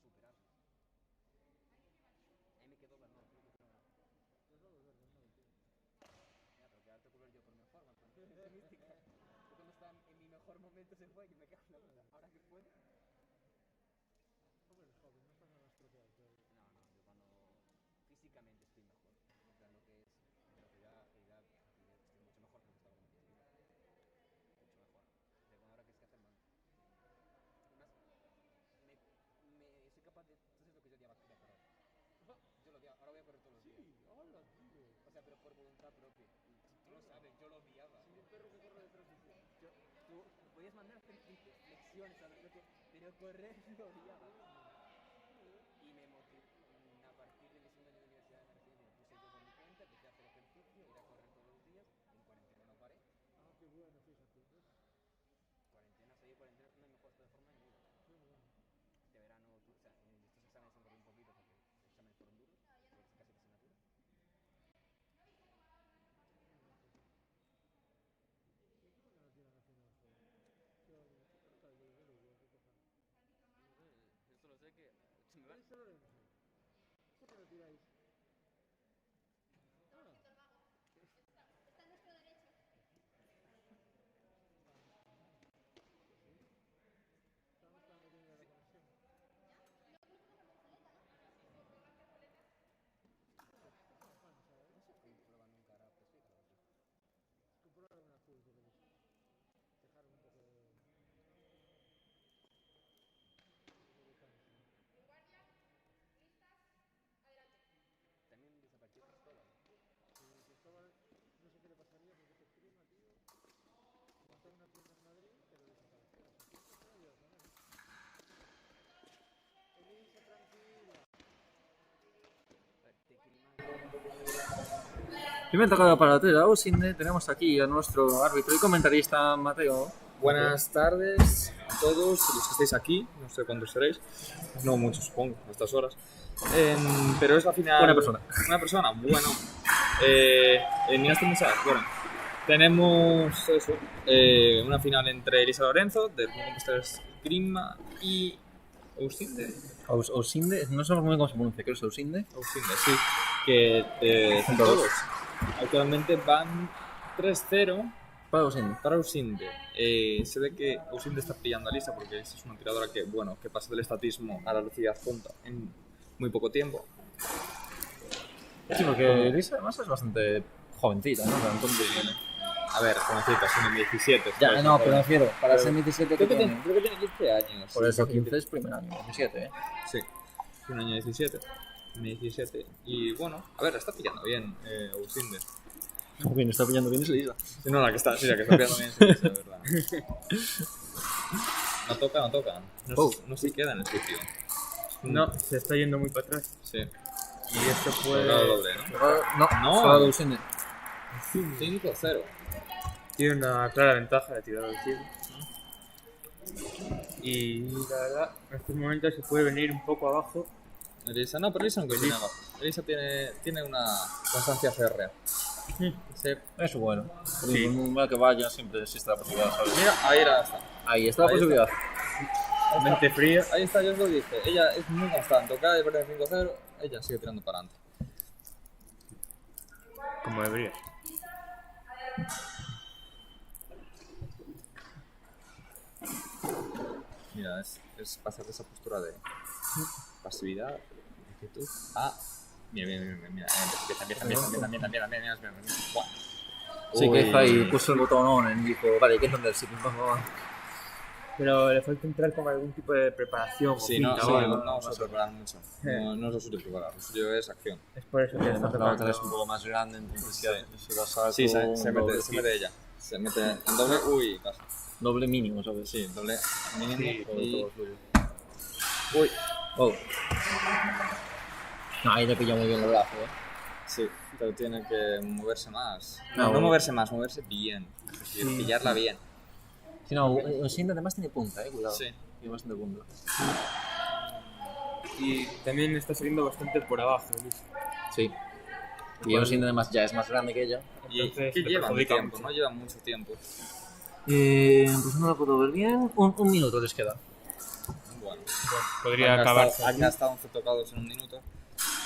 superarlos. Ahí me quedó Dalmao, creo que no. Pues va a volver de nuevo, tío. Ya, pero quedarte color yo por mi forma, con mística. Yo cuando estaba en mi mejor momento se fue y me cago en la puta. Ahora que fue. Hombre, el joven, no está nada estropeado todavía. No, yo cuando físicamente estoy mejor. En plan, lo que es velocidad, agilidad, rapidez, estoy mucho mejor que lo que estaba con 15. Mucho mejor. De ahora que es que hacer mano. Además, soy capaz de. Entonces lo que yo odiaba de correr. Yo lo odiaba, ahora voy a correr todos los días. Sí, hola, tío. O sea, pero por voluntad propia. Tú lo sabes, yo lo odiaba. Soy un perro que corre detrás de ti. Tú podías mandar hacer flexiones, ¿sabes? Pero correr lo odiaba. Y me motivé. A partir de mi segundo año de universidad me puse yo por mi cuenta, empecé a hacer ejercicio, ir a correr todos los días. En cuarentena no paré. Ah, qué bueno, fíjate. Cuarentena, seguir cuarentena es una mejor de forma de mi vida. Qué bueno. Este verano, o sea, en estos exámenes han corrido un poquito porque los exámenes fueron duros, por casi la asignatura. ¿Y por qué no tiran nacional, joder? ¿Qué carta de Lugo? ¿Qué cojones? Yo solo sé que se me va. ¿Tenéis Lorenzo? ¿Por qué no tiráis? Ah, Víctor Vago. Está a nuestro derecho. estamos esperando que llegue la conexión. Estás en Juan, ¿sabes? No sé cómo prueban un carácter, explícalo aquí. Comprobar una full, por lo visto. Dejaron un poco de canción. Guardias, listas, adelante. También desapareció Cristóbal. Si Cristóbal, no sé qué le pasaría porque ese prima, tío, montó una tienda en Madrid, pero desapareció. Así que se puede llevar con él. Elisa, tranquila. Te Primer tocado para la Ausinde, tenemos aquí a nuestro árbitro y comentarista Mateo. Buenas tardes a todos los que estáis aquí, no sé cuántos seréis, no muchos supongo, a estas horas. Pero es la final... Una persona. Una persona, bueno. En este mensaje, bueno, tenemos eso, una final entre Elisa Lorenzo, del Club Compostela Esgrima, y Ausinde. Ausinde, no sabemos muy bien cómo se pronuncia, creo que es Ausinde. Ausinde, sí, que son todos. Actualmente van 3-0 para Ausinde. Para Ausinde. Se ve que Ausinde está pillando a Elisa porque es una tiradora que, bueno, que pasa del estatismo a la velocidad punta en muy poco tiempo. Sí, porque Elisa además es bastante jovencita, ¿no? Entonces, A ver, jovencita, son en 17. ya, ¿sabes? no, pero me refiero, para ser 17 que tiene. Creo que tiene 15 años. Por sí, eso, sí, 15 es primer año, 17, ¿eh? Sí, un año 17. Tiene 17. Y bueno, a ver, está pillando bien Ausinde. Como que no está pillando bien es Elisa. Sí, no, la que está pillando bien es Elisa, de verdad. No toca, no toca. No se queda en el sitio. No, se está yendo muy para atrás. Sí. Y esto Tocado puede... doble, ¿no? No, solo de Usinde. 5-0. Tiene una clara ventaja de tirar al cielo. Y la verdad, en estos momentos se puede venir un poco abajo. Elisa, no, pero Elisa no tiene nada. Elisa tiene una constancia férrea. Sí. Eso bueno. Sí. Por un mal que vaya siempre existe la posibilidad, ¿sabes? Mira, ahí está. Ahí está la posibilidad. Mente fría. Ahí está, yo os lo dije. Ella es muy constante. Cada vez perder 5-0, ella sigue tirando para adelante. Como debería. Mira, es pasar de esa postura de pasividad, actitud a... Mira, empieza. Buah. Sí, que Uy. está ahí, puso el botón on y dijo, vale, ¿qué es donde el sitio? Pero le falta entrar con algún tipo de preparación. Sí, o no, finta sí, o algo. no vamos a preparar mucho. No es lo suyo preparar, lo suyo es acción. Es por eso que está La otra es un tocando. poco más grande, entonces ya se la saco. Sí, se doble mete ella. Se mete en doble, uy, casi. Doble mínimo, ¿sabes? Sí, doble mínimo y... Todo suyo. Uy, Oh. No, ahí le pilla muy bien el brazo, ¿eh? sí, pero tiene que moverse más. No, No bueno. moverse más, moverse bien. Es decir, pillarla bien. Si no, Osinde además tiene punta, cuidado. Sí. Tiene bastante punta. Y también está saliendo bastante por abajo, Luis. Sí. Y Osinde además ya es más grande que ella. Y Entonces, que te llevan perjudica tiempo, mucho. no llevan mucho tiempo. Pues no la puedo ver bien. Un minuto les queda. Bueno, Podría han acabar. gastado, han gastado 11 tocados en un minuto.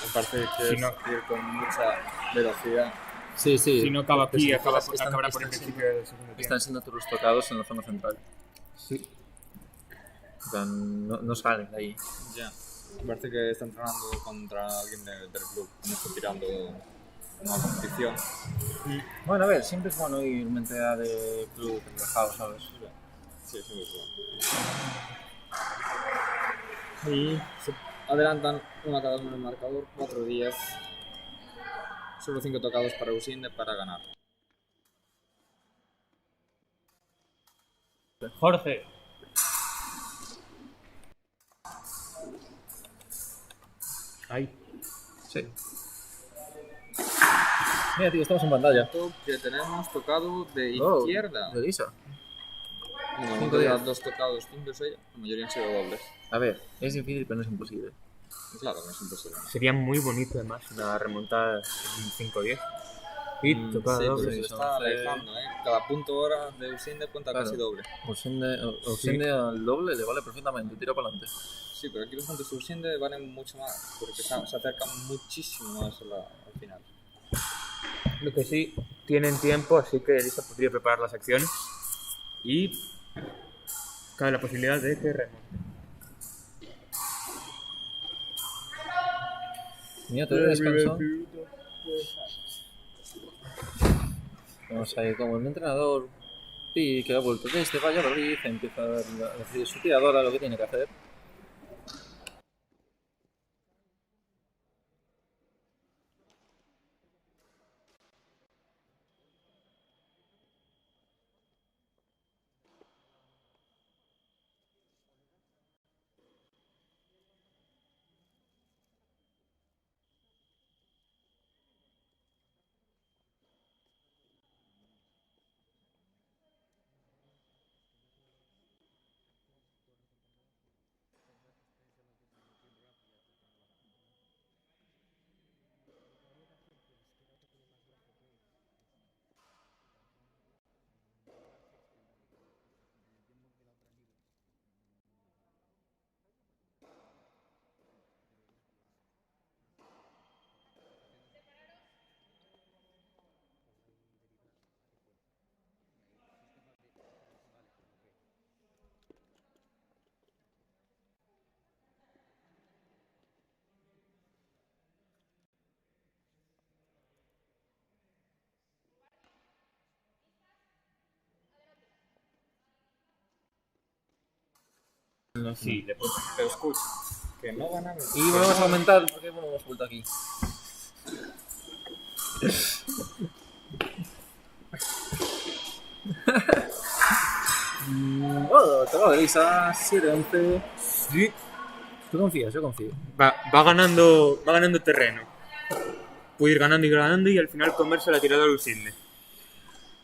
Me parece que Si es no- ir con mucha velocidad. Sí, sí. Si no acaba aquí, acabará por están el principio del segundo tiempo. Están siendo todos tocados en la zona central. Sí. O sea, no salen de ahí. Ya. Me parece que está entrenando contra alguien del club. No está tirando una competición. Bueno, a ver, siempre es bueno ir mentalidad de club relajado, ¿sabes? Sí, sí, es bueno. Y se adelantan una cada uno en el marcador, 4-10. Solo 5 tocados para Usinde para ganar. Jorge. Ahí. Sí. Mira, tío, estamos en pantalla. Que tenemos tocado de Oh, izquierda. de Lisa. No, 5 días. dos tocados, 5 6. La mayoría han sido dobles. A ver, es difícil, pero no es imposible. Claro que es imposible. Sería muy bonito además una remontada en 5-10. Y tocada Sí, doble. pero se está alejando, ¿eh? Cada punto hora de Usinde cuenta Claro. casi doble. Osinde al doble le vale perfectamente, tira para adelante. Sí, pero aquí los puntos de Usinde valen mucho más, porque se acercan muchísimo más al final. Lo que sí, tienen tiempo, así que Elisa podría preparar las acciones. Y cabe la posibilidad de que remonte. Minuto de descanso. Vamos a ir como el entrenador y que ha vuelto desde Valladolid, empieza a decir su tiradora lo que tiene que hacer. Sí, pero escucha, que no ganaron. Y volvemos a aumentar, porque hemos vuelto aquí. Tocado Elisa, 7-11. Sí. Tú confías, yo confío. Va ganando terreno. Puede ir ganando y al final comerse la tirada de Usinde.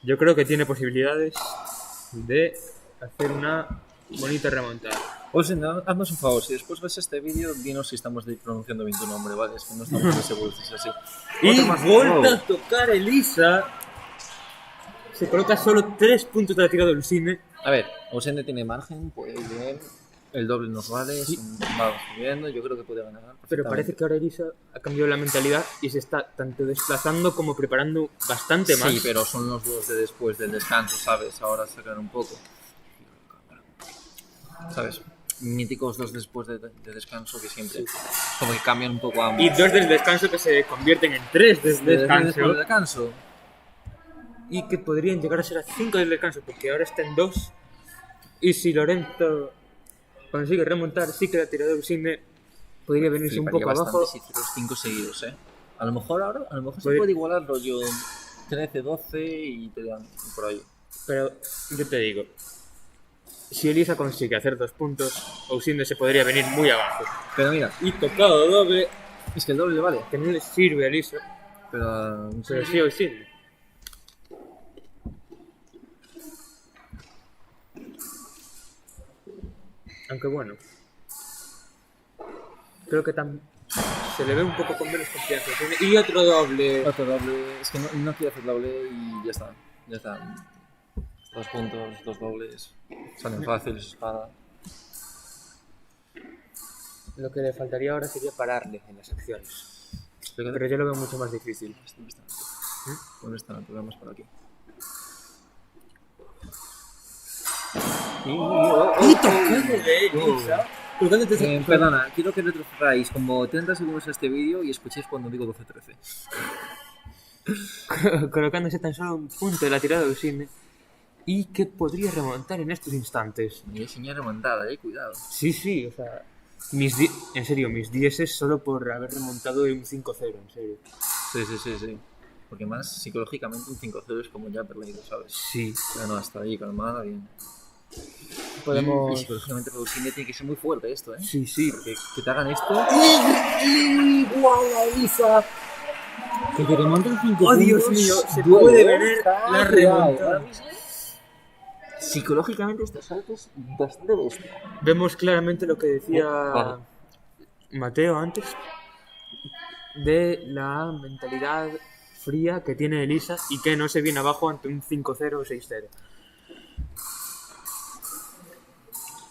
Yo creo que tiene posibilidades de hacer una bonita remontada. Olsen, haznos un favor, si después ves este vídeo, dinos si estamos pronunciando bien tu nombre, ¿vale? Es que no estamos muy seguros si es así. Y Otro más vuelve wow. a tocar Elisa. Se coloca solo 3 puntos de la tirada de Usinde. A ver, Olsen tiene margen, puede ir bien. El doble nos vale, va subiendo, yo creo que puede ganar. Pero parece que ahora Elisa ha cambiado la mentalidad y se está tanto desplazando como preparando bastante más. Sí, pero son los dos de después del descanso, ¿sabes? Ahora sacan un poco. ¿Sabes? Míticos dos después de descanso que siempre como que cambian un poco ambos. Y 2 del descanso que se convierten en 3 desde Después del descanso. Y que podrían llegar a ser a 5 del descanso porque ahora está en 2. Y si Lorenzo consigue remontar, sí que la tirada de Usinde podría venirse un poco abajo. Si hiciera los 5 seguidos, ¿eh? A lo mejor se Podría- puede igualar rollo 13-12 y te dan por ahí. Pero yo te digo, si Elisa consigue hacer 2 puntos, Usinde se podría venir muy abajo. Pero mira, Y tocado doble, es que el doble le vale. que no le sirve a Elisa, Pero pero sí a Usinde. Aunque bueno, creo que se le ve un poco con menos confianza. Y otro doble. otro doble, es que no quiero hacer doble y ya está. Ya está. 2 puntos, 2 dobles. Salen fáciles, espada. Lo que le faltaría ahora sería pararle en las acciones. Pero yo lo veo mucho más difícil. ¿Dónde están? Probamos por aquí. ¡Y tocando de Elisa! Perdona, quiero que retrocedáis como 30 segundos a este vídeo y escuchéis cuando digo 12-13. Colocándose tan solo un punto de la tirada de Usinde. Y que podría remontar en estos instantes. Me voy a enseñar remontada, cuidado. Sí, o sea... en serio, mis 10 es solo por haber remontado un 5-0, en serio. Sí. Porque más psicológicamente un 5-0 es como ya perdido, ¿sabes? Sí. Pero no, hasta ahí, calmada, bien. Podemos... Y psicológicamente para Usinde tiene que ser muy fuerte esto, ¿eh? Sí. Que te hagan esto. ¡Igual a Elisa! Que te remonten 5 ¡Oh, Dios mío! Se puede ver la remontada. Psicológicamente este salto es bastante bestia. Vemos claramente lo que decía Mateo antes de la mentalidad fría que tiene Elisa y que no se viene abajo ante un 5-0 o 6-0.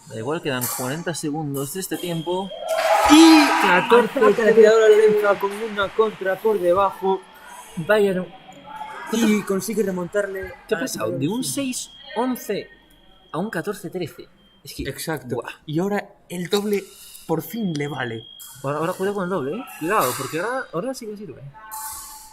Da igual, quedan 40 segundos de este tiempo. Y 14 que la tiradora Lorenzo con una contra por debajo. Vaya, Y consigue remontarle. ¿qué ha pasado? De un 6-11 a un 14-13. Es que... Exacto. Buah. Y ahora el doble por fin le vale. Ahora cuidado con el doble, ¿eh? Cuidado, porque ahora sí que sirve.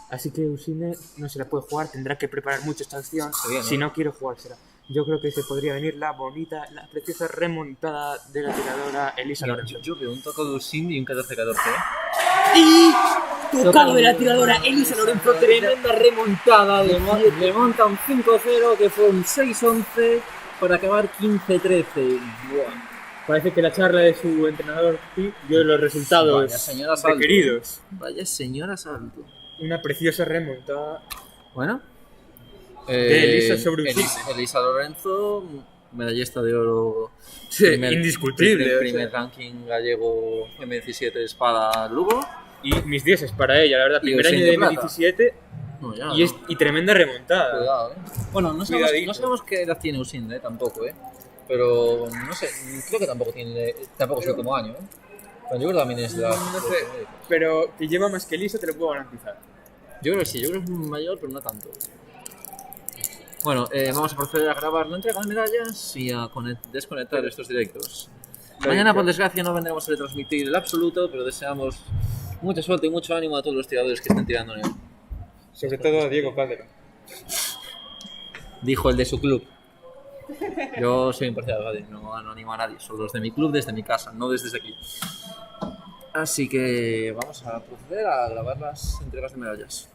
Así que Usine no se la puede jugar, tendrá que preparar mucho esta acción. Bien, si no quiere jugársela. Yo creo que se podría venir la bonita, la preciosa remontada de la tiradora Elisa Lorenzo. Yo veo un toco de Usinde y un 14-14, ¿eh? Y tocado de la tiradora Elisa Lorenzo, tremenda remontada de Remonta un 5-0 que fue un 6-11 para acabar 15-13. Buah. Parece que la charla de su entrenador dio los resultados Vaya señora Salto. requeridos. Vaya señora Salto. Una preciosa remontada. Bueno. De Elisa sobre Usinde. Elisa Lorenzo, medallista de oro. Sí, indiscutible. Primer ranking gallego M17 espada Lugo. Y mis 10 es para ella, la verdad. Y Primer año Usinde de plata. M17 No, ya, y tremenda remontada. Cuidado, Bueno, no Cuidadito. sabemos qué edad tiene Usinde, tampoco, Pero no sé, creo que tampoco es el último año, Pero yo creo que también es la... No sé, pero que lleva más que Elisa te lo puedo garantizar. Yo creo que sí, yo creo que es mayor, pero no tanto. Bueno, vamos a proceder a grabar la entrega de medallas y a desconectar estos directos. Mañana, por desgracia, no vendremos a retransmitir el absoluto, pero deseamos mucha suerte y mucho ánimo a todos los tiradores que estén tirando en él. Sobre todo a Diego Calderón. Dijo el de su club. Yo soy imparcial, ¿vale? No animo a nadie, solo los de mi club desde mi casa, no desde aquí. Así que vamos a proceder a grabar las entregas de medallas.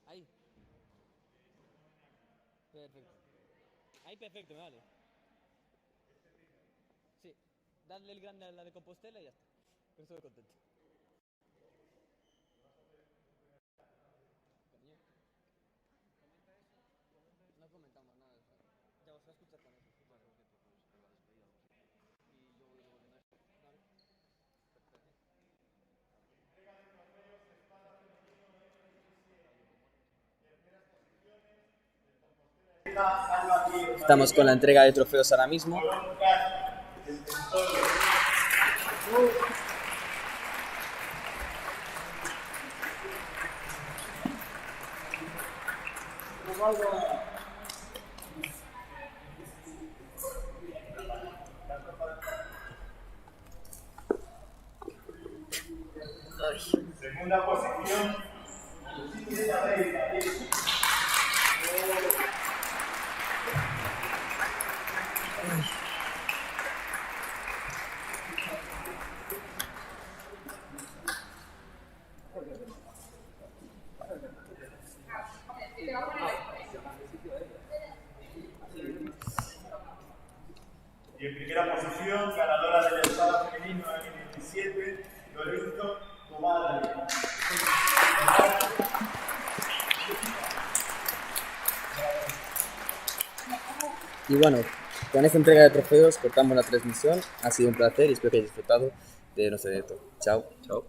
Ahí. Perfecto. Ahí perfecto, me vale. Sí. Dadle el grande a la de Compostela y ya está. Pero estoy contento. Cariño. No comentamos nada de eso. Ya os va a escuchar con eso. Vale, ok, pues la despedida. Y yo voy luego viendo esto. Vale. Perfecto. Estamos con la entrega de trofeos ahora mismo. Segunda posición. Y en primera posición, ganadora del estado femenino en 17, Lorenzo Comadre. Y bueno, con esta entrega de trofeos cortamos la transmisión. Ha sido un placer y espero que hayáis disfrutado. de nuestro directo. Chao. Chao.